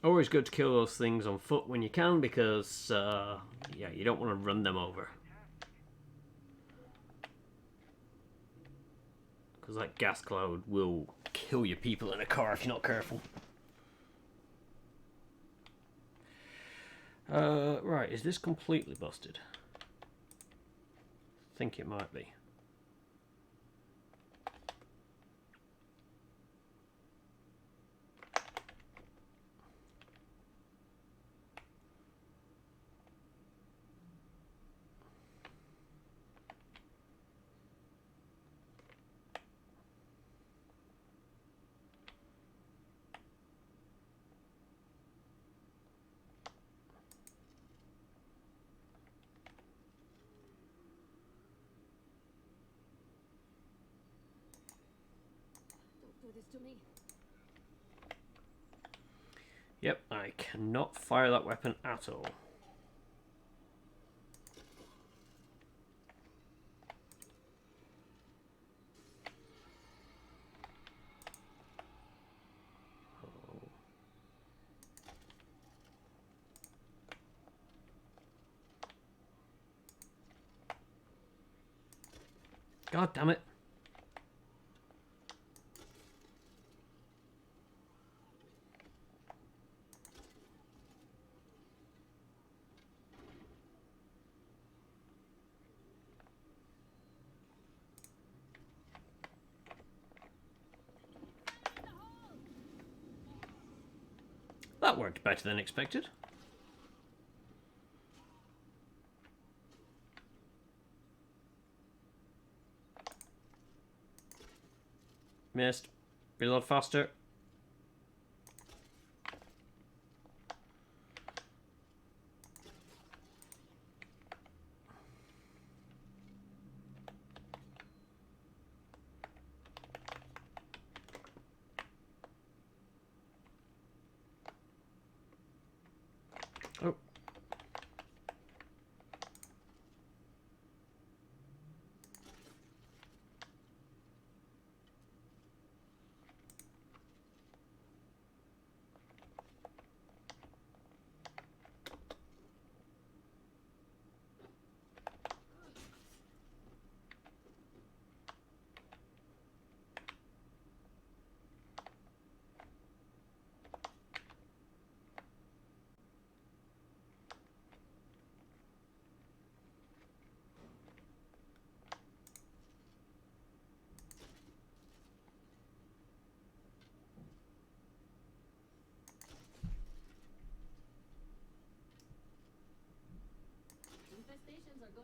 Always good to kill those things on foot when you can, because yeah, you don't want to run them over. Because that gas cloud will kill your people in a car if you're not careful. Right, is this completely busted? I think it might be. Don't do this to me. Yep, I cannot fire that weapon at all. God damn it. That worked better than expected. Missed. Reload faster.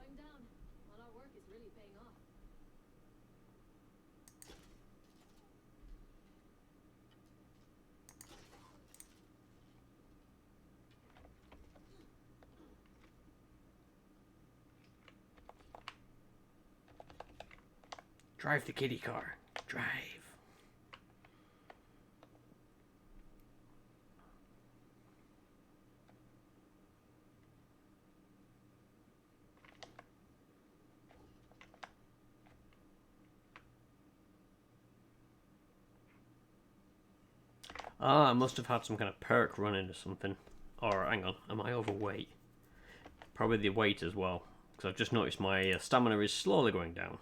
slowing down. All our work is really paying off. Drive the kitty car. Drive. Ah, I must have had some kind of perk running or something. Or, hang on, am I overweight? Probably the weight as well. Because I've just noticed my stamina is slowly going down.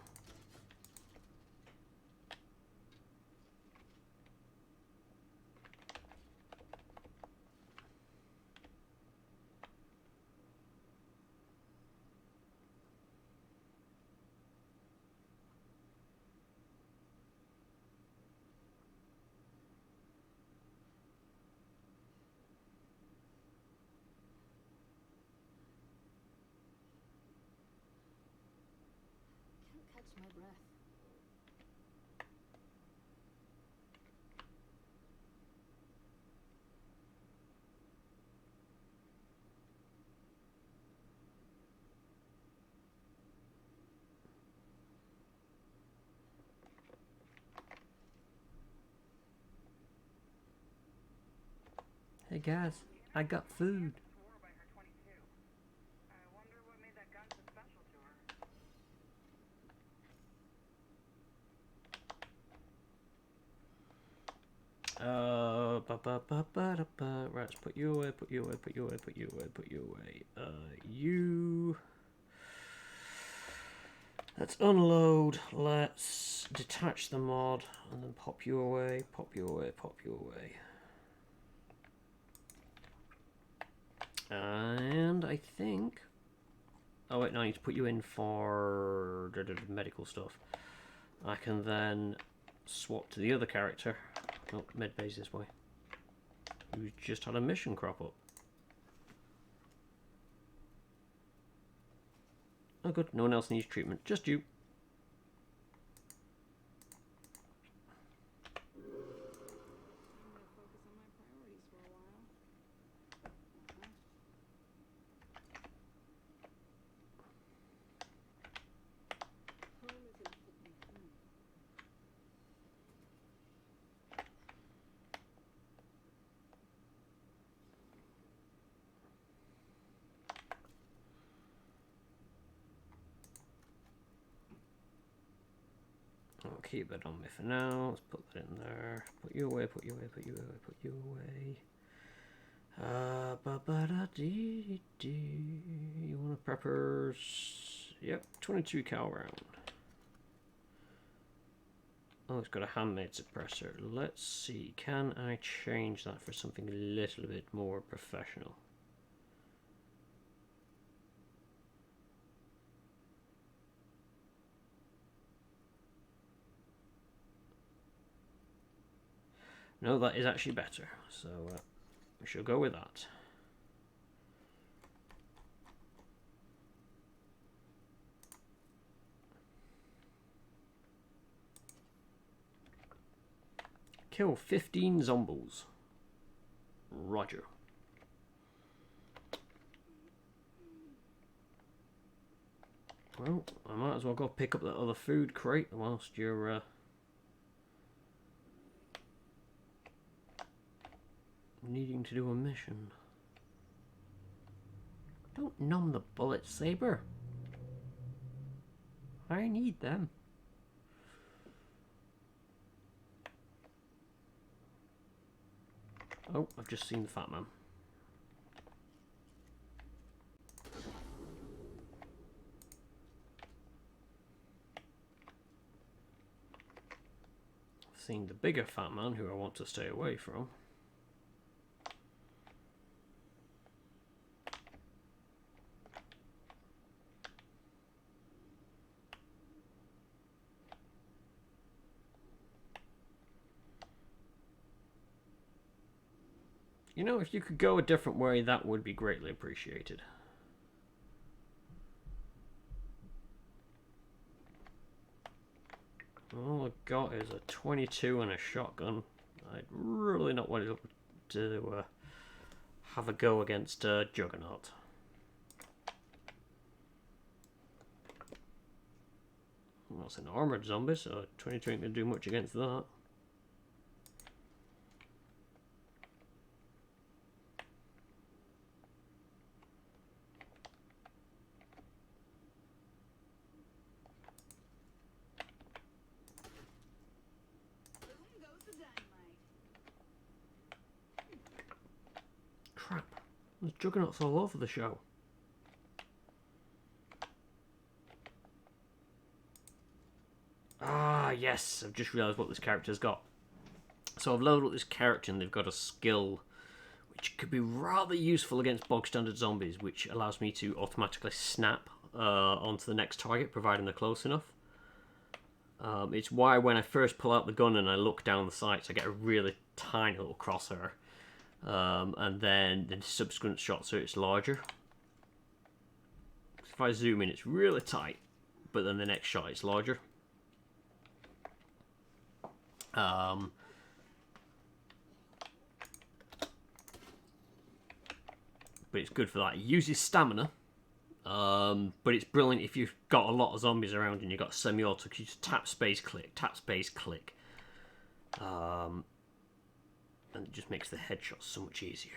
Can't catch my breath. Hey guys, I got food. Swore by her 22. I wonder what made that gun so special to her. Right, let's put you away, put you away, put you away, put you away, put you away. You. Let's unload, let's detach the mod, and then pop you away, pop you away, pop you away. And I think... Oh wait, no, I need to put you in for medical stuff. I can then swap to the other character. Oh, medbay's this way. Who's just had a mission crop up. Oh good, no one else needs treatment, just you. I'm gonna focus on my priorities for a while. Home is important. I'll keep that on me for now. Let's put that in there. Put you away, put you away, put you away, put you away. Ba ba da dee dee. You want a preppers? Yep, 22 cal round. Oh, it's got a handmade suppressor. Let's see, can I change that for something a little bit more professional? No, that is actually better. So we shall go with that. Kill 15 zombies. Roger. Well, I might as well go pick up that other food crate whilst you're needing to do a mission. Don't numb the bullets, Saber. I need them. Oh, I've just seen the fat man. I've seen the bigger fat man who I want to stay away from. You know, if you could go a different way, that would be greatly appreciated. got is a 22 and a shotgun. I'd really not want to have a go against Juggernaut. Well, it's an armored zombie, so 22 ain't gonna do much against that. Boom goes the dynamite. Crap. There's Juggernauts all over the show. Ah, yes. I've just realised what this character's got. So I've leveled up this character and they've got a skill which could be rather useful against bog standard zombies, which allows me to automatically snap onto the next target, providing they're close enough. It's why when I first pull out the gun and I look down the sights, I get a really tiny little crosshair. And then the subsequent shots are it's larger. If I zoom in, it's really tight, but then the next shot it's larger. But it's good for that. It uses stamina, but it's brilliant if you've got a lot of zombies around and you've got semi-auto. You just tap space, click, tap space, click, and it just makes the headshots so much easier.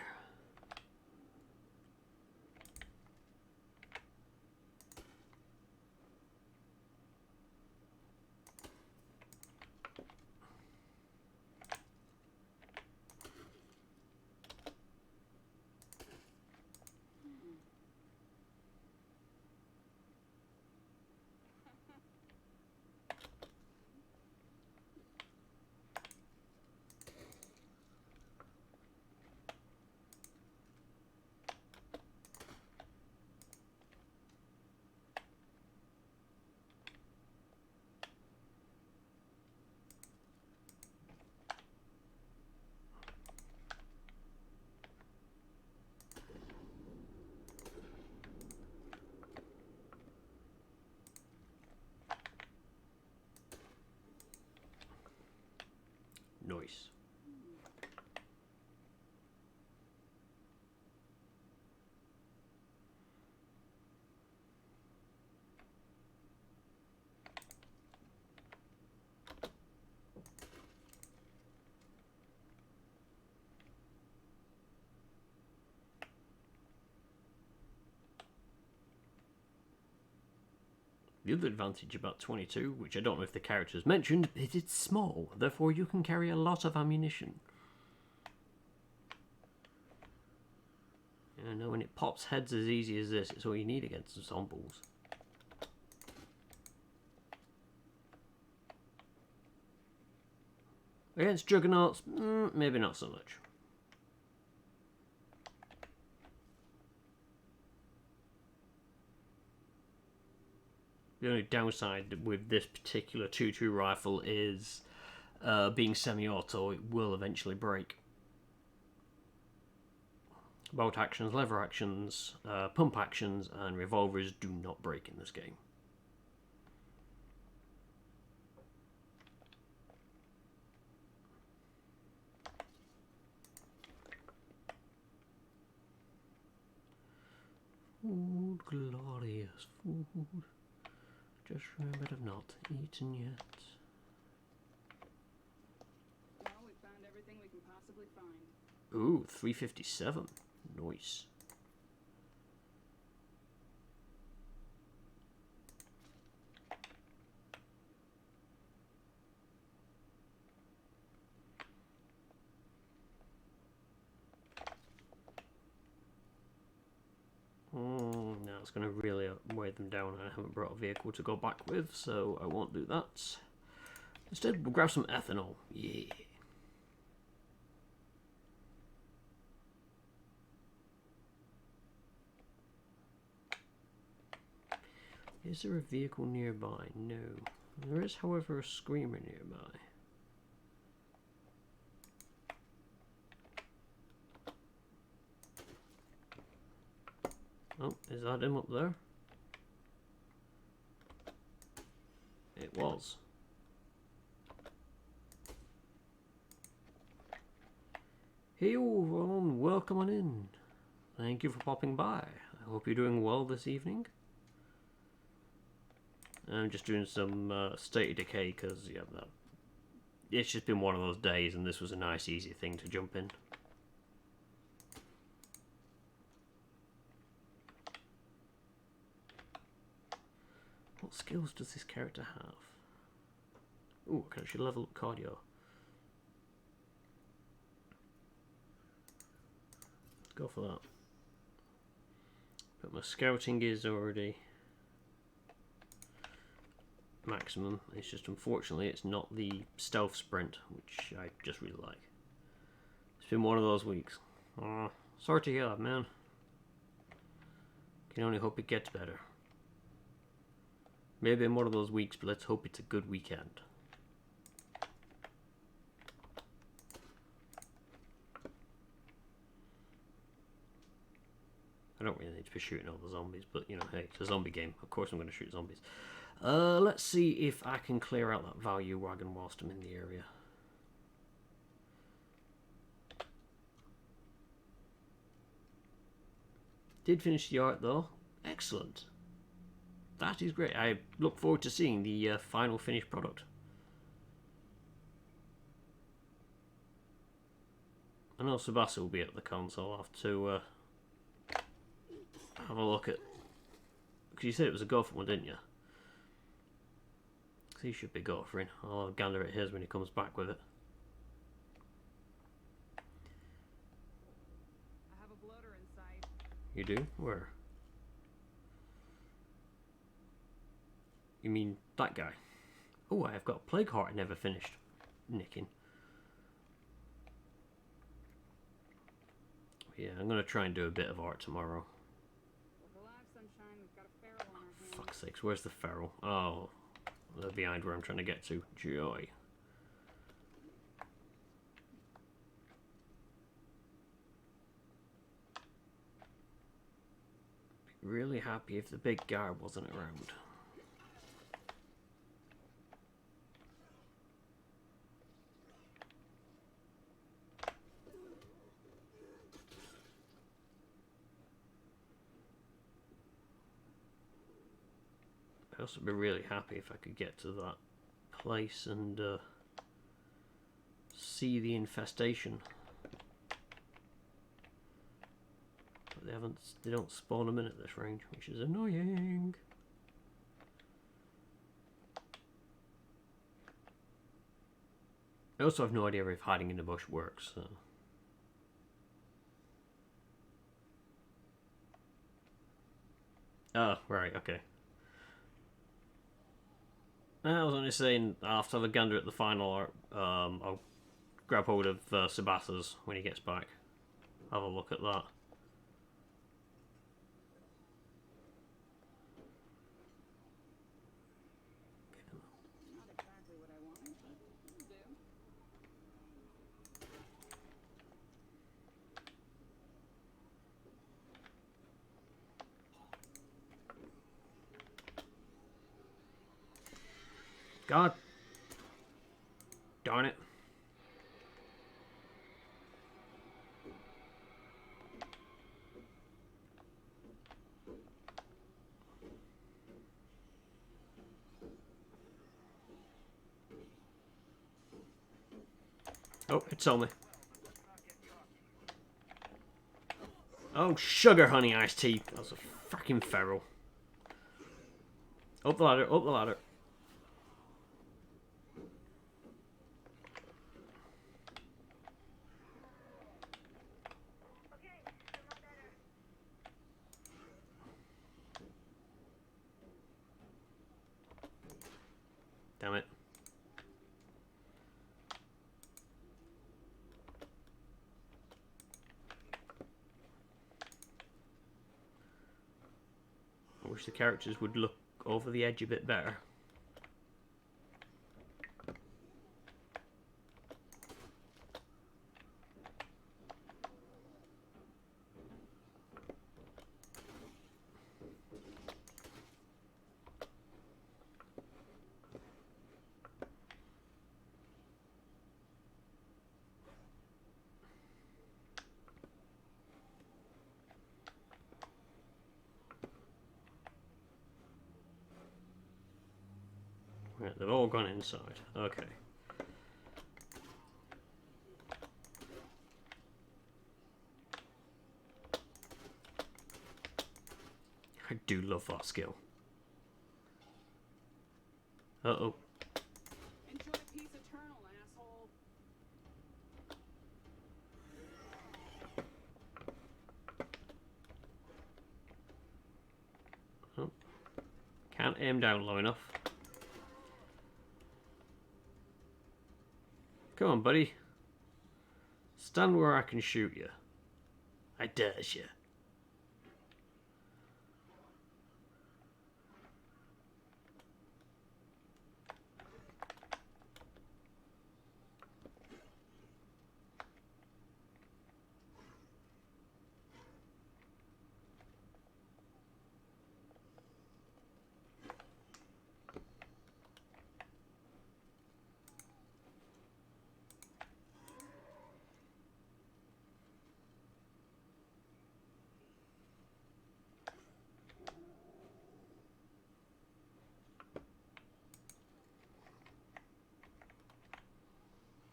Nice. The other advantage about 22, which I don't know if the character's mentioned, is it's small, therefore you can carry a lot of ammunition. You know, when it pops heads as easy as this, it's all you need against the zombies. Against Juggernauts, maybe not so much. The only downside with this particular 2.2 rifle is being semi-auto, it will eventually break. Bolt actions, lever actions, pump actions, and revolvers do not break in this game. Food, glorious food. Just remembered I've not eaten yet. Well, we found everything we can possibly find. Ooh, 357. Nice. Now it's going to really weigh them down. I haven't brought a vehicle to go back with, so I won't do that. Instead, we'll grab some ethanol. Yeah. Is there a vehicle nearby? No. There is, however, a screamer nearby. Oh, is that him up there? It was. Hey everyone, welcome on in. Thank you for popping by. I hope you're doing well this evening. I'm just doing some State of Decay because yeah, it's just been one of those days and this was a nice easy thing to jump in. What skills does this character have? Ooh, I can actually level up cardio. Let's go for that. But my scouting is already maximum. It's just unfortunately it's not the stealth sprint, which I just really like. It's been one of those weeks. Sorry to hear that, man. Can only hope it gets better. Maybe in one of those weeks, but let's hope it's a good weekend. I don't really need to be shooting all the zombies, but you know, hey, it's a zombie game. Of course I'm going to shoot zombies. Let's see if I can clear out that value wagon whilst I'm in the area. Did finish the art though. Excellent. That is great. I look forward to seeing the final finished product. I know Sebastian will be at the console. I'll have to have a look at... Because you said it was a Gopher one, didn't you? So he should be Gophering. I'll have a gander at his when he comes back with it. I have a bloater in sight. You do? Where? You mean that guy? Oh, I have got a Plague Heart I never finished nicking. Yeah, I'm going to try and do a bit of art tomorrow. Relax, sunshine. We've got a feral on our hands. Fuck's sakes, where's the feral? Oh, they're behind where I'm trying to get to. Joy. Be really happy if the big guy wasn't around. I'd also be really happy if I could get to that place and see the infestation. But they don't spawn them in at this range, which is annoying. I also have no idea if hiding in the bush works. So. Oh, right, okay. I was only saying, after I've a gander at the final art, I'll grab hold of Sabathas when he gets back. Have a look at that. Not exactly what I wanted, but it'll do. God darn it. Oh, it saw me. Oh, sugar honey iced tea. That was a freaking feral. Up the ladder, up the ladder. Damn it. I wish the characters would look over the edge a bit better. they've all gone inside. Okay. I do love that skill. Uh-oh. Enjoy peace eternal, asshole. Oh. Can't aim down low enough. Come on, buddy. Stand where I can shoot you. I dares you.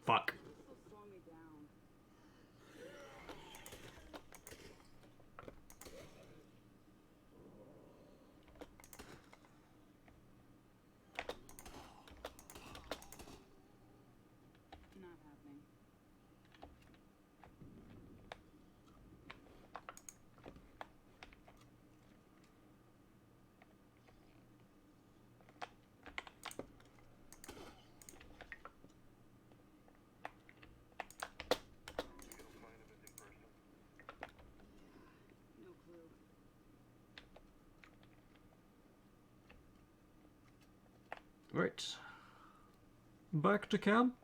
Fuck. This will slow me down. Not happening. No clue. Right. Back to camp.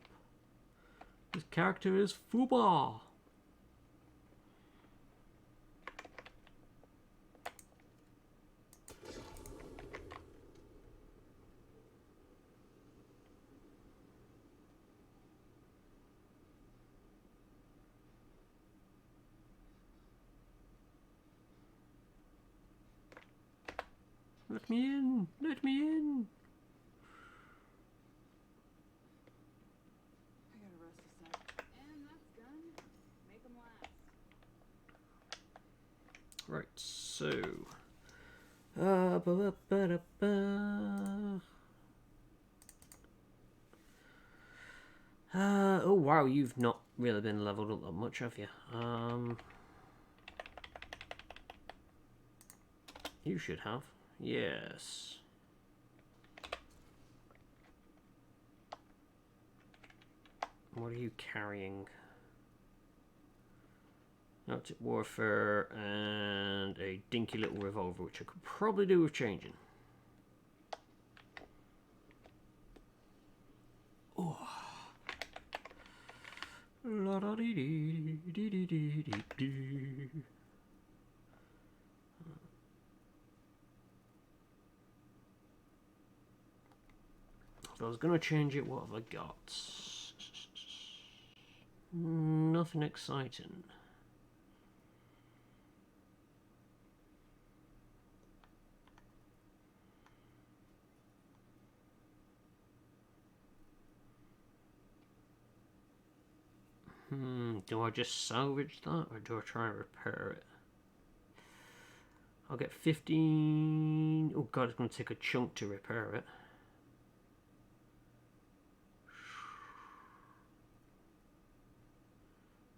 His character is Fuba. Let me in! Let me in! I gotta rest a sec. And that's done. Make 'em last. Right, so. Ba-ba-ba-da-ba. Oh wow, you've not really been leveled up that much, have you? You should have. Yes. What are you carrying? Arctic Warfare and a dinky little revolver, which I could probably do with changing. Oh. La da dee dee dee dee dee dee dee. If I was gonna change it, what have I got? Nothing exciting. Do I just salvage that or do I try and repair it? I'll get 15. Oh god, it's going to take a chunk to repair it.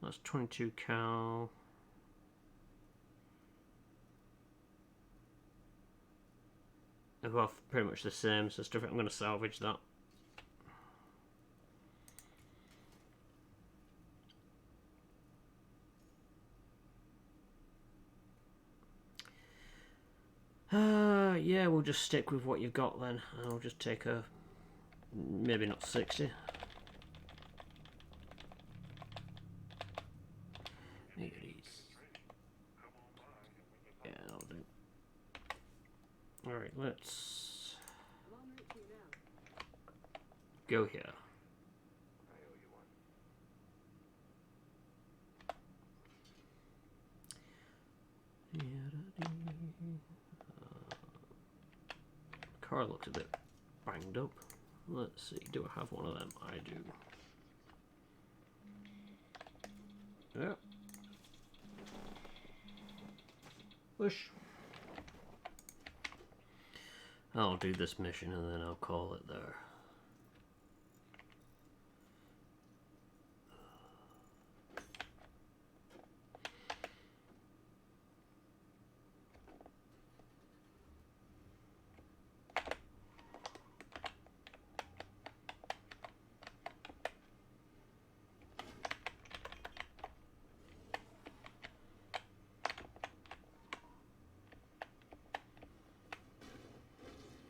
That's 22 cal. Well, pretty much the same, so stuff. I'm going to salvage that. Yeah, we'll just stick with what you've got then. I'll just take a, maybe not 60. Maybe these. Yeah, that'll do. Alright, let's go here. Car looks a bit banged up. Let's see, do I have one of them? I do. Yeah. Push. I'll do this mission and then I'll call it there.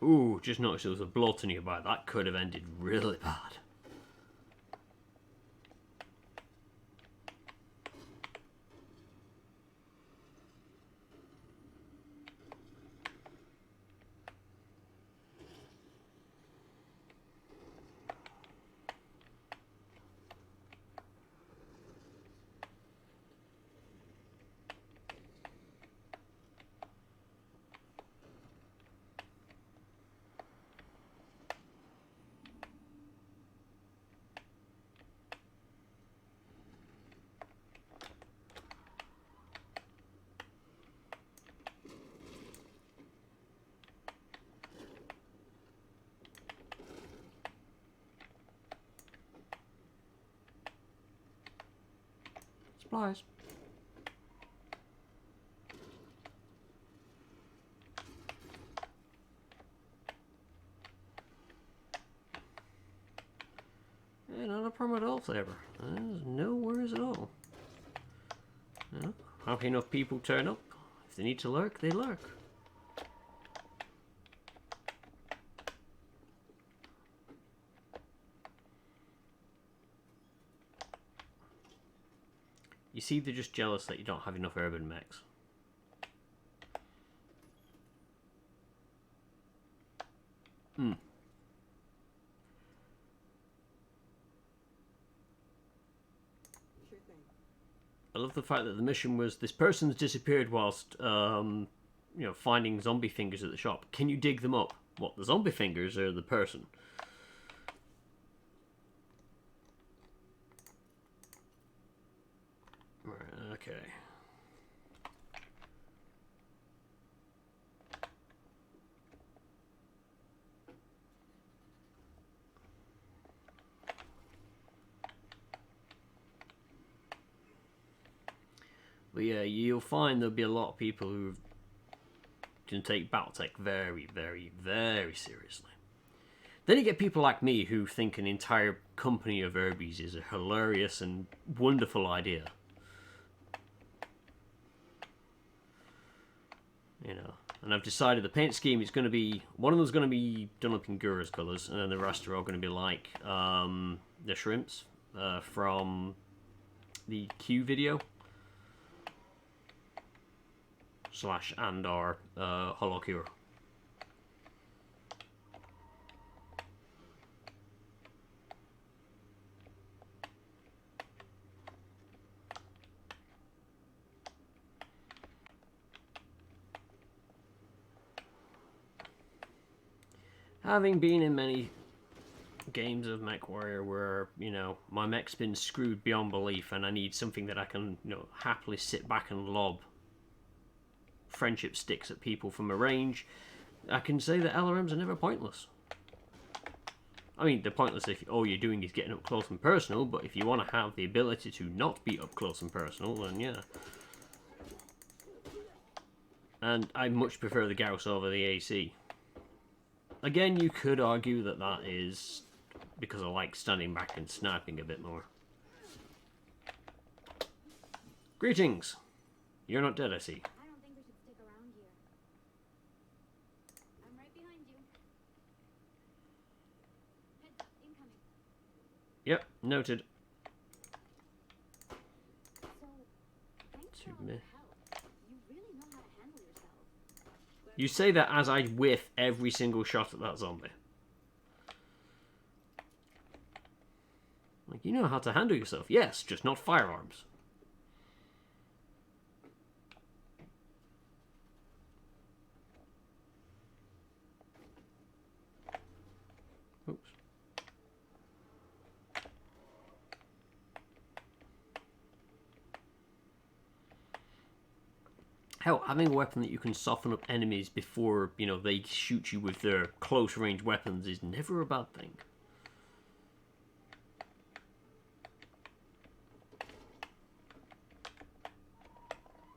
Ooh, just noticed there was a bloater nearby. That could have ended really bad. Supplies. Yeah, not a problem at all, Saber. There's no worries at all. Yeah. Happy enough people turn up. If they need to lurk, they lurk. You see, they're just jealous that you don't have enough urban mechs. Sure thing. I love the fact that the mission was this person's disappeared whilst, you know, finding zombie fingers at the shop. Can you dig them up? What, the zombie fingers or the person? Right, okay. But yeah, you'll find there'll be a lot of people who can take Battletech very, very, very seriously. Then you get people like me who think an entire company of Urbies is a hilarious and wonderful idea. You know, and I've decided the paint scheme is going to be, one of them's going to be done up in Gura's colours, and then the rest are all going to be like the shrimps from the Q video. / and our Holocure. Having been in many games of MechWarrior where, you know, my mech's been screwed beyond belief and I need something that I can, you know, happily sit back and lob friendship sticks at people from a range, I can say that LRMs are never pointless. I mean, they're pointless if all you're doing is getting up close and personal, but if you want to have the ability to not be up close and personal, then yeah. And I much prefer the Gauss over the AC. Again, you could argue that that is because I like standing back and sniping a bit more. Greetings! You're not dead, I see. I don't think we should stick around here. I'm right behind you. Heads up, incoming. Yep, noted. So, thanks for To all me. your help. You really know how to handle yourself. You say that as I whiff every single shot at that zombie. Like, you know how to handle yourself. Yes, just not firearms. Oops. Hell, having a weapon that you can soften up enemies before, you know, they shoot you with their close range weapons is never a bad thing.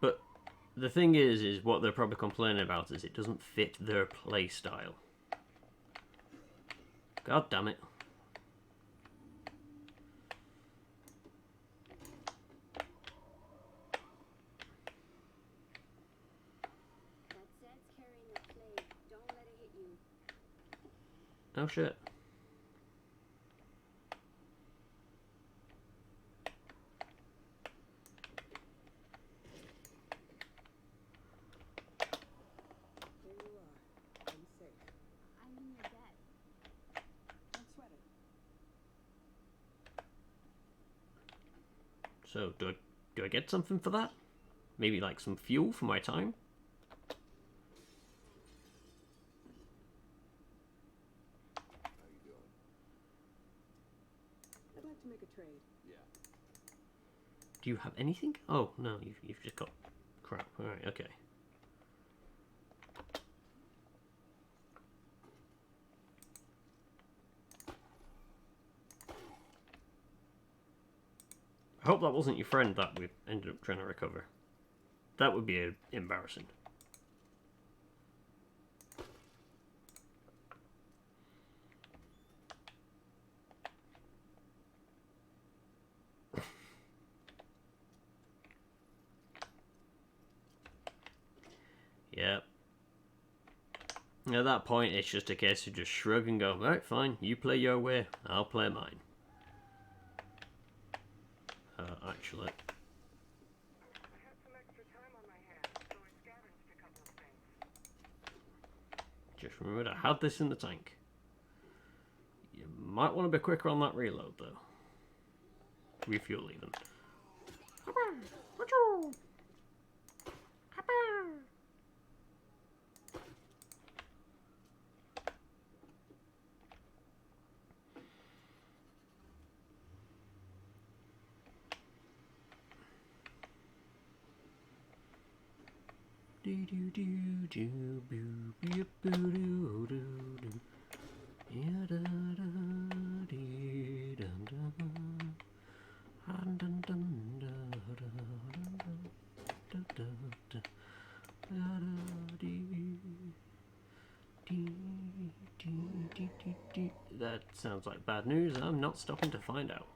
But the thing is what they're probably complaining about is it doesn't fit their play style. God damn it. That Zed's carrying a plague. Don't let it hit you. Oh shit. There you are. I'm safe. I mean, you're dead. Don't sweat it. So, do I get something for that? Maybe like some fuel for my time? How you doing? I'd like to make a trade. Yeah. Do you have anything? Oh, no, you've just got crap. Alright, okay. I hope that wasn't your friend that we ended up trying to recover. That would be embarrassing. Yep. At that point, it's just a case of just shrug and go, right, fine, you play your way, I'll play mine. Actually. I had some extra time on my hands, so I scavenged a couple of things. Just remembered I had this in the tank. You might want to be quicker on that reload, though. Refuel even. That sounds like bad news. I'm not stopping to find out.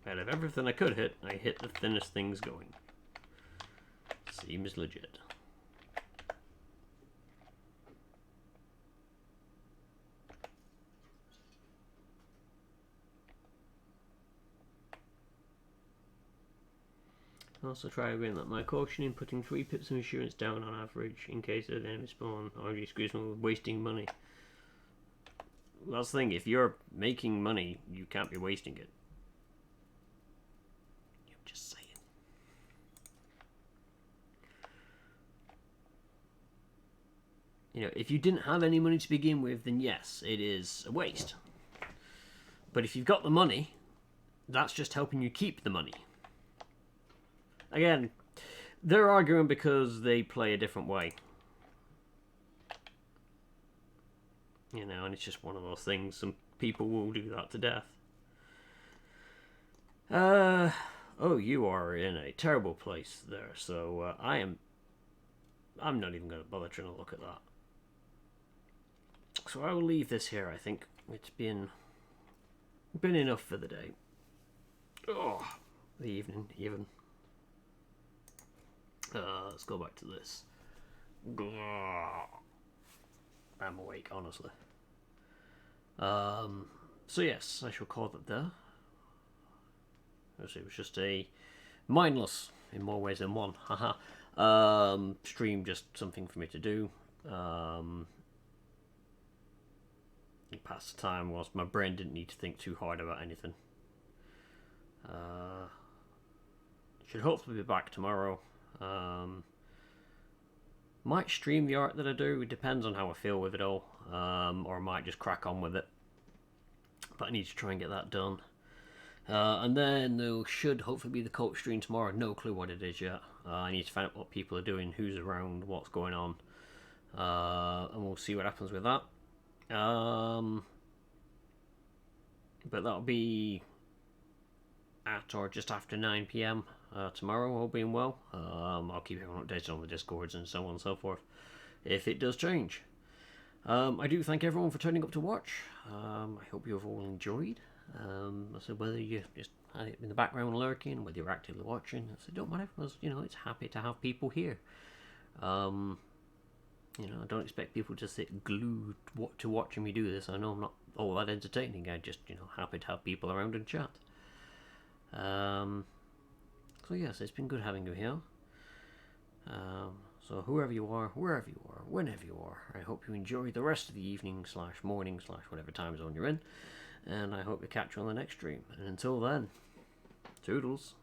Out of everything I could hit, I hit the thinnest things going. Seems legit. Also try again that my caution in putting 3 pips of insurance down on average in case of enemy spawn or excuse me with wasting money. Well, that's the thing, if you're making money, you can't be wasting it. I'm just saying. You know, if you didn't have any money to begin with, then yes, it is a waste. But if you've got the money, that's just helping you keep the money. Again, they're arguing because they play a different way. You know, and it's just one of those things. Some people will do that to death. Oh, you are in a terrible place there. So I'm not even going to bother trying to look at that. So I will leave this here. I think it's been enough for the day. Oh. the evening, even. Let's go back to this. I'm awake, honestly. So yes, I shall call that there. It was just a mindless, in more ways than one, haha. Stream, just something for me to do. Pass the time whilst my brain didn't need to think too hard about anything. Should hopefully be back tomorrow. Might stream the art that I do, it depends on how I feel with it all. Or I might just crack on with it. But I need to try and get that done. And then there should hopefully be the cult stream tomorrow. No clue what it is yet. I need to find out what people are doing, who's around, what's going on. And we'll see what happens with that. But that'll be at or just after 9 PM tomorrow, all being well. I'll keep everyone updated on the Discords and so on and so forth if it does change. I do thank everyone for turning up to watch. I hope you have all enjoyed. So whether you just had it in the background lurking, whether you're actively watching, it don't matter, because it's happy to have people here. I don't expect people to sit glued to watching me do this. I know I'm not all that entertaining. I just happy to have people around and chat. So yes, it's been good having you here. So whoever you are, wherever you are, whenever you are, I hope you enjoy the rest of the evening / morning / whatever time zone you're in, and I hope to catch you on the next stream. And until then, toodles.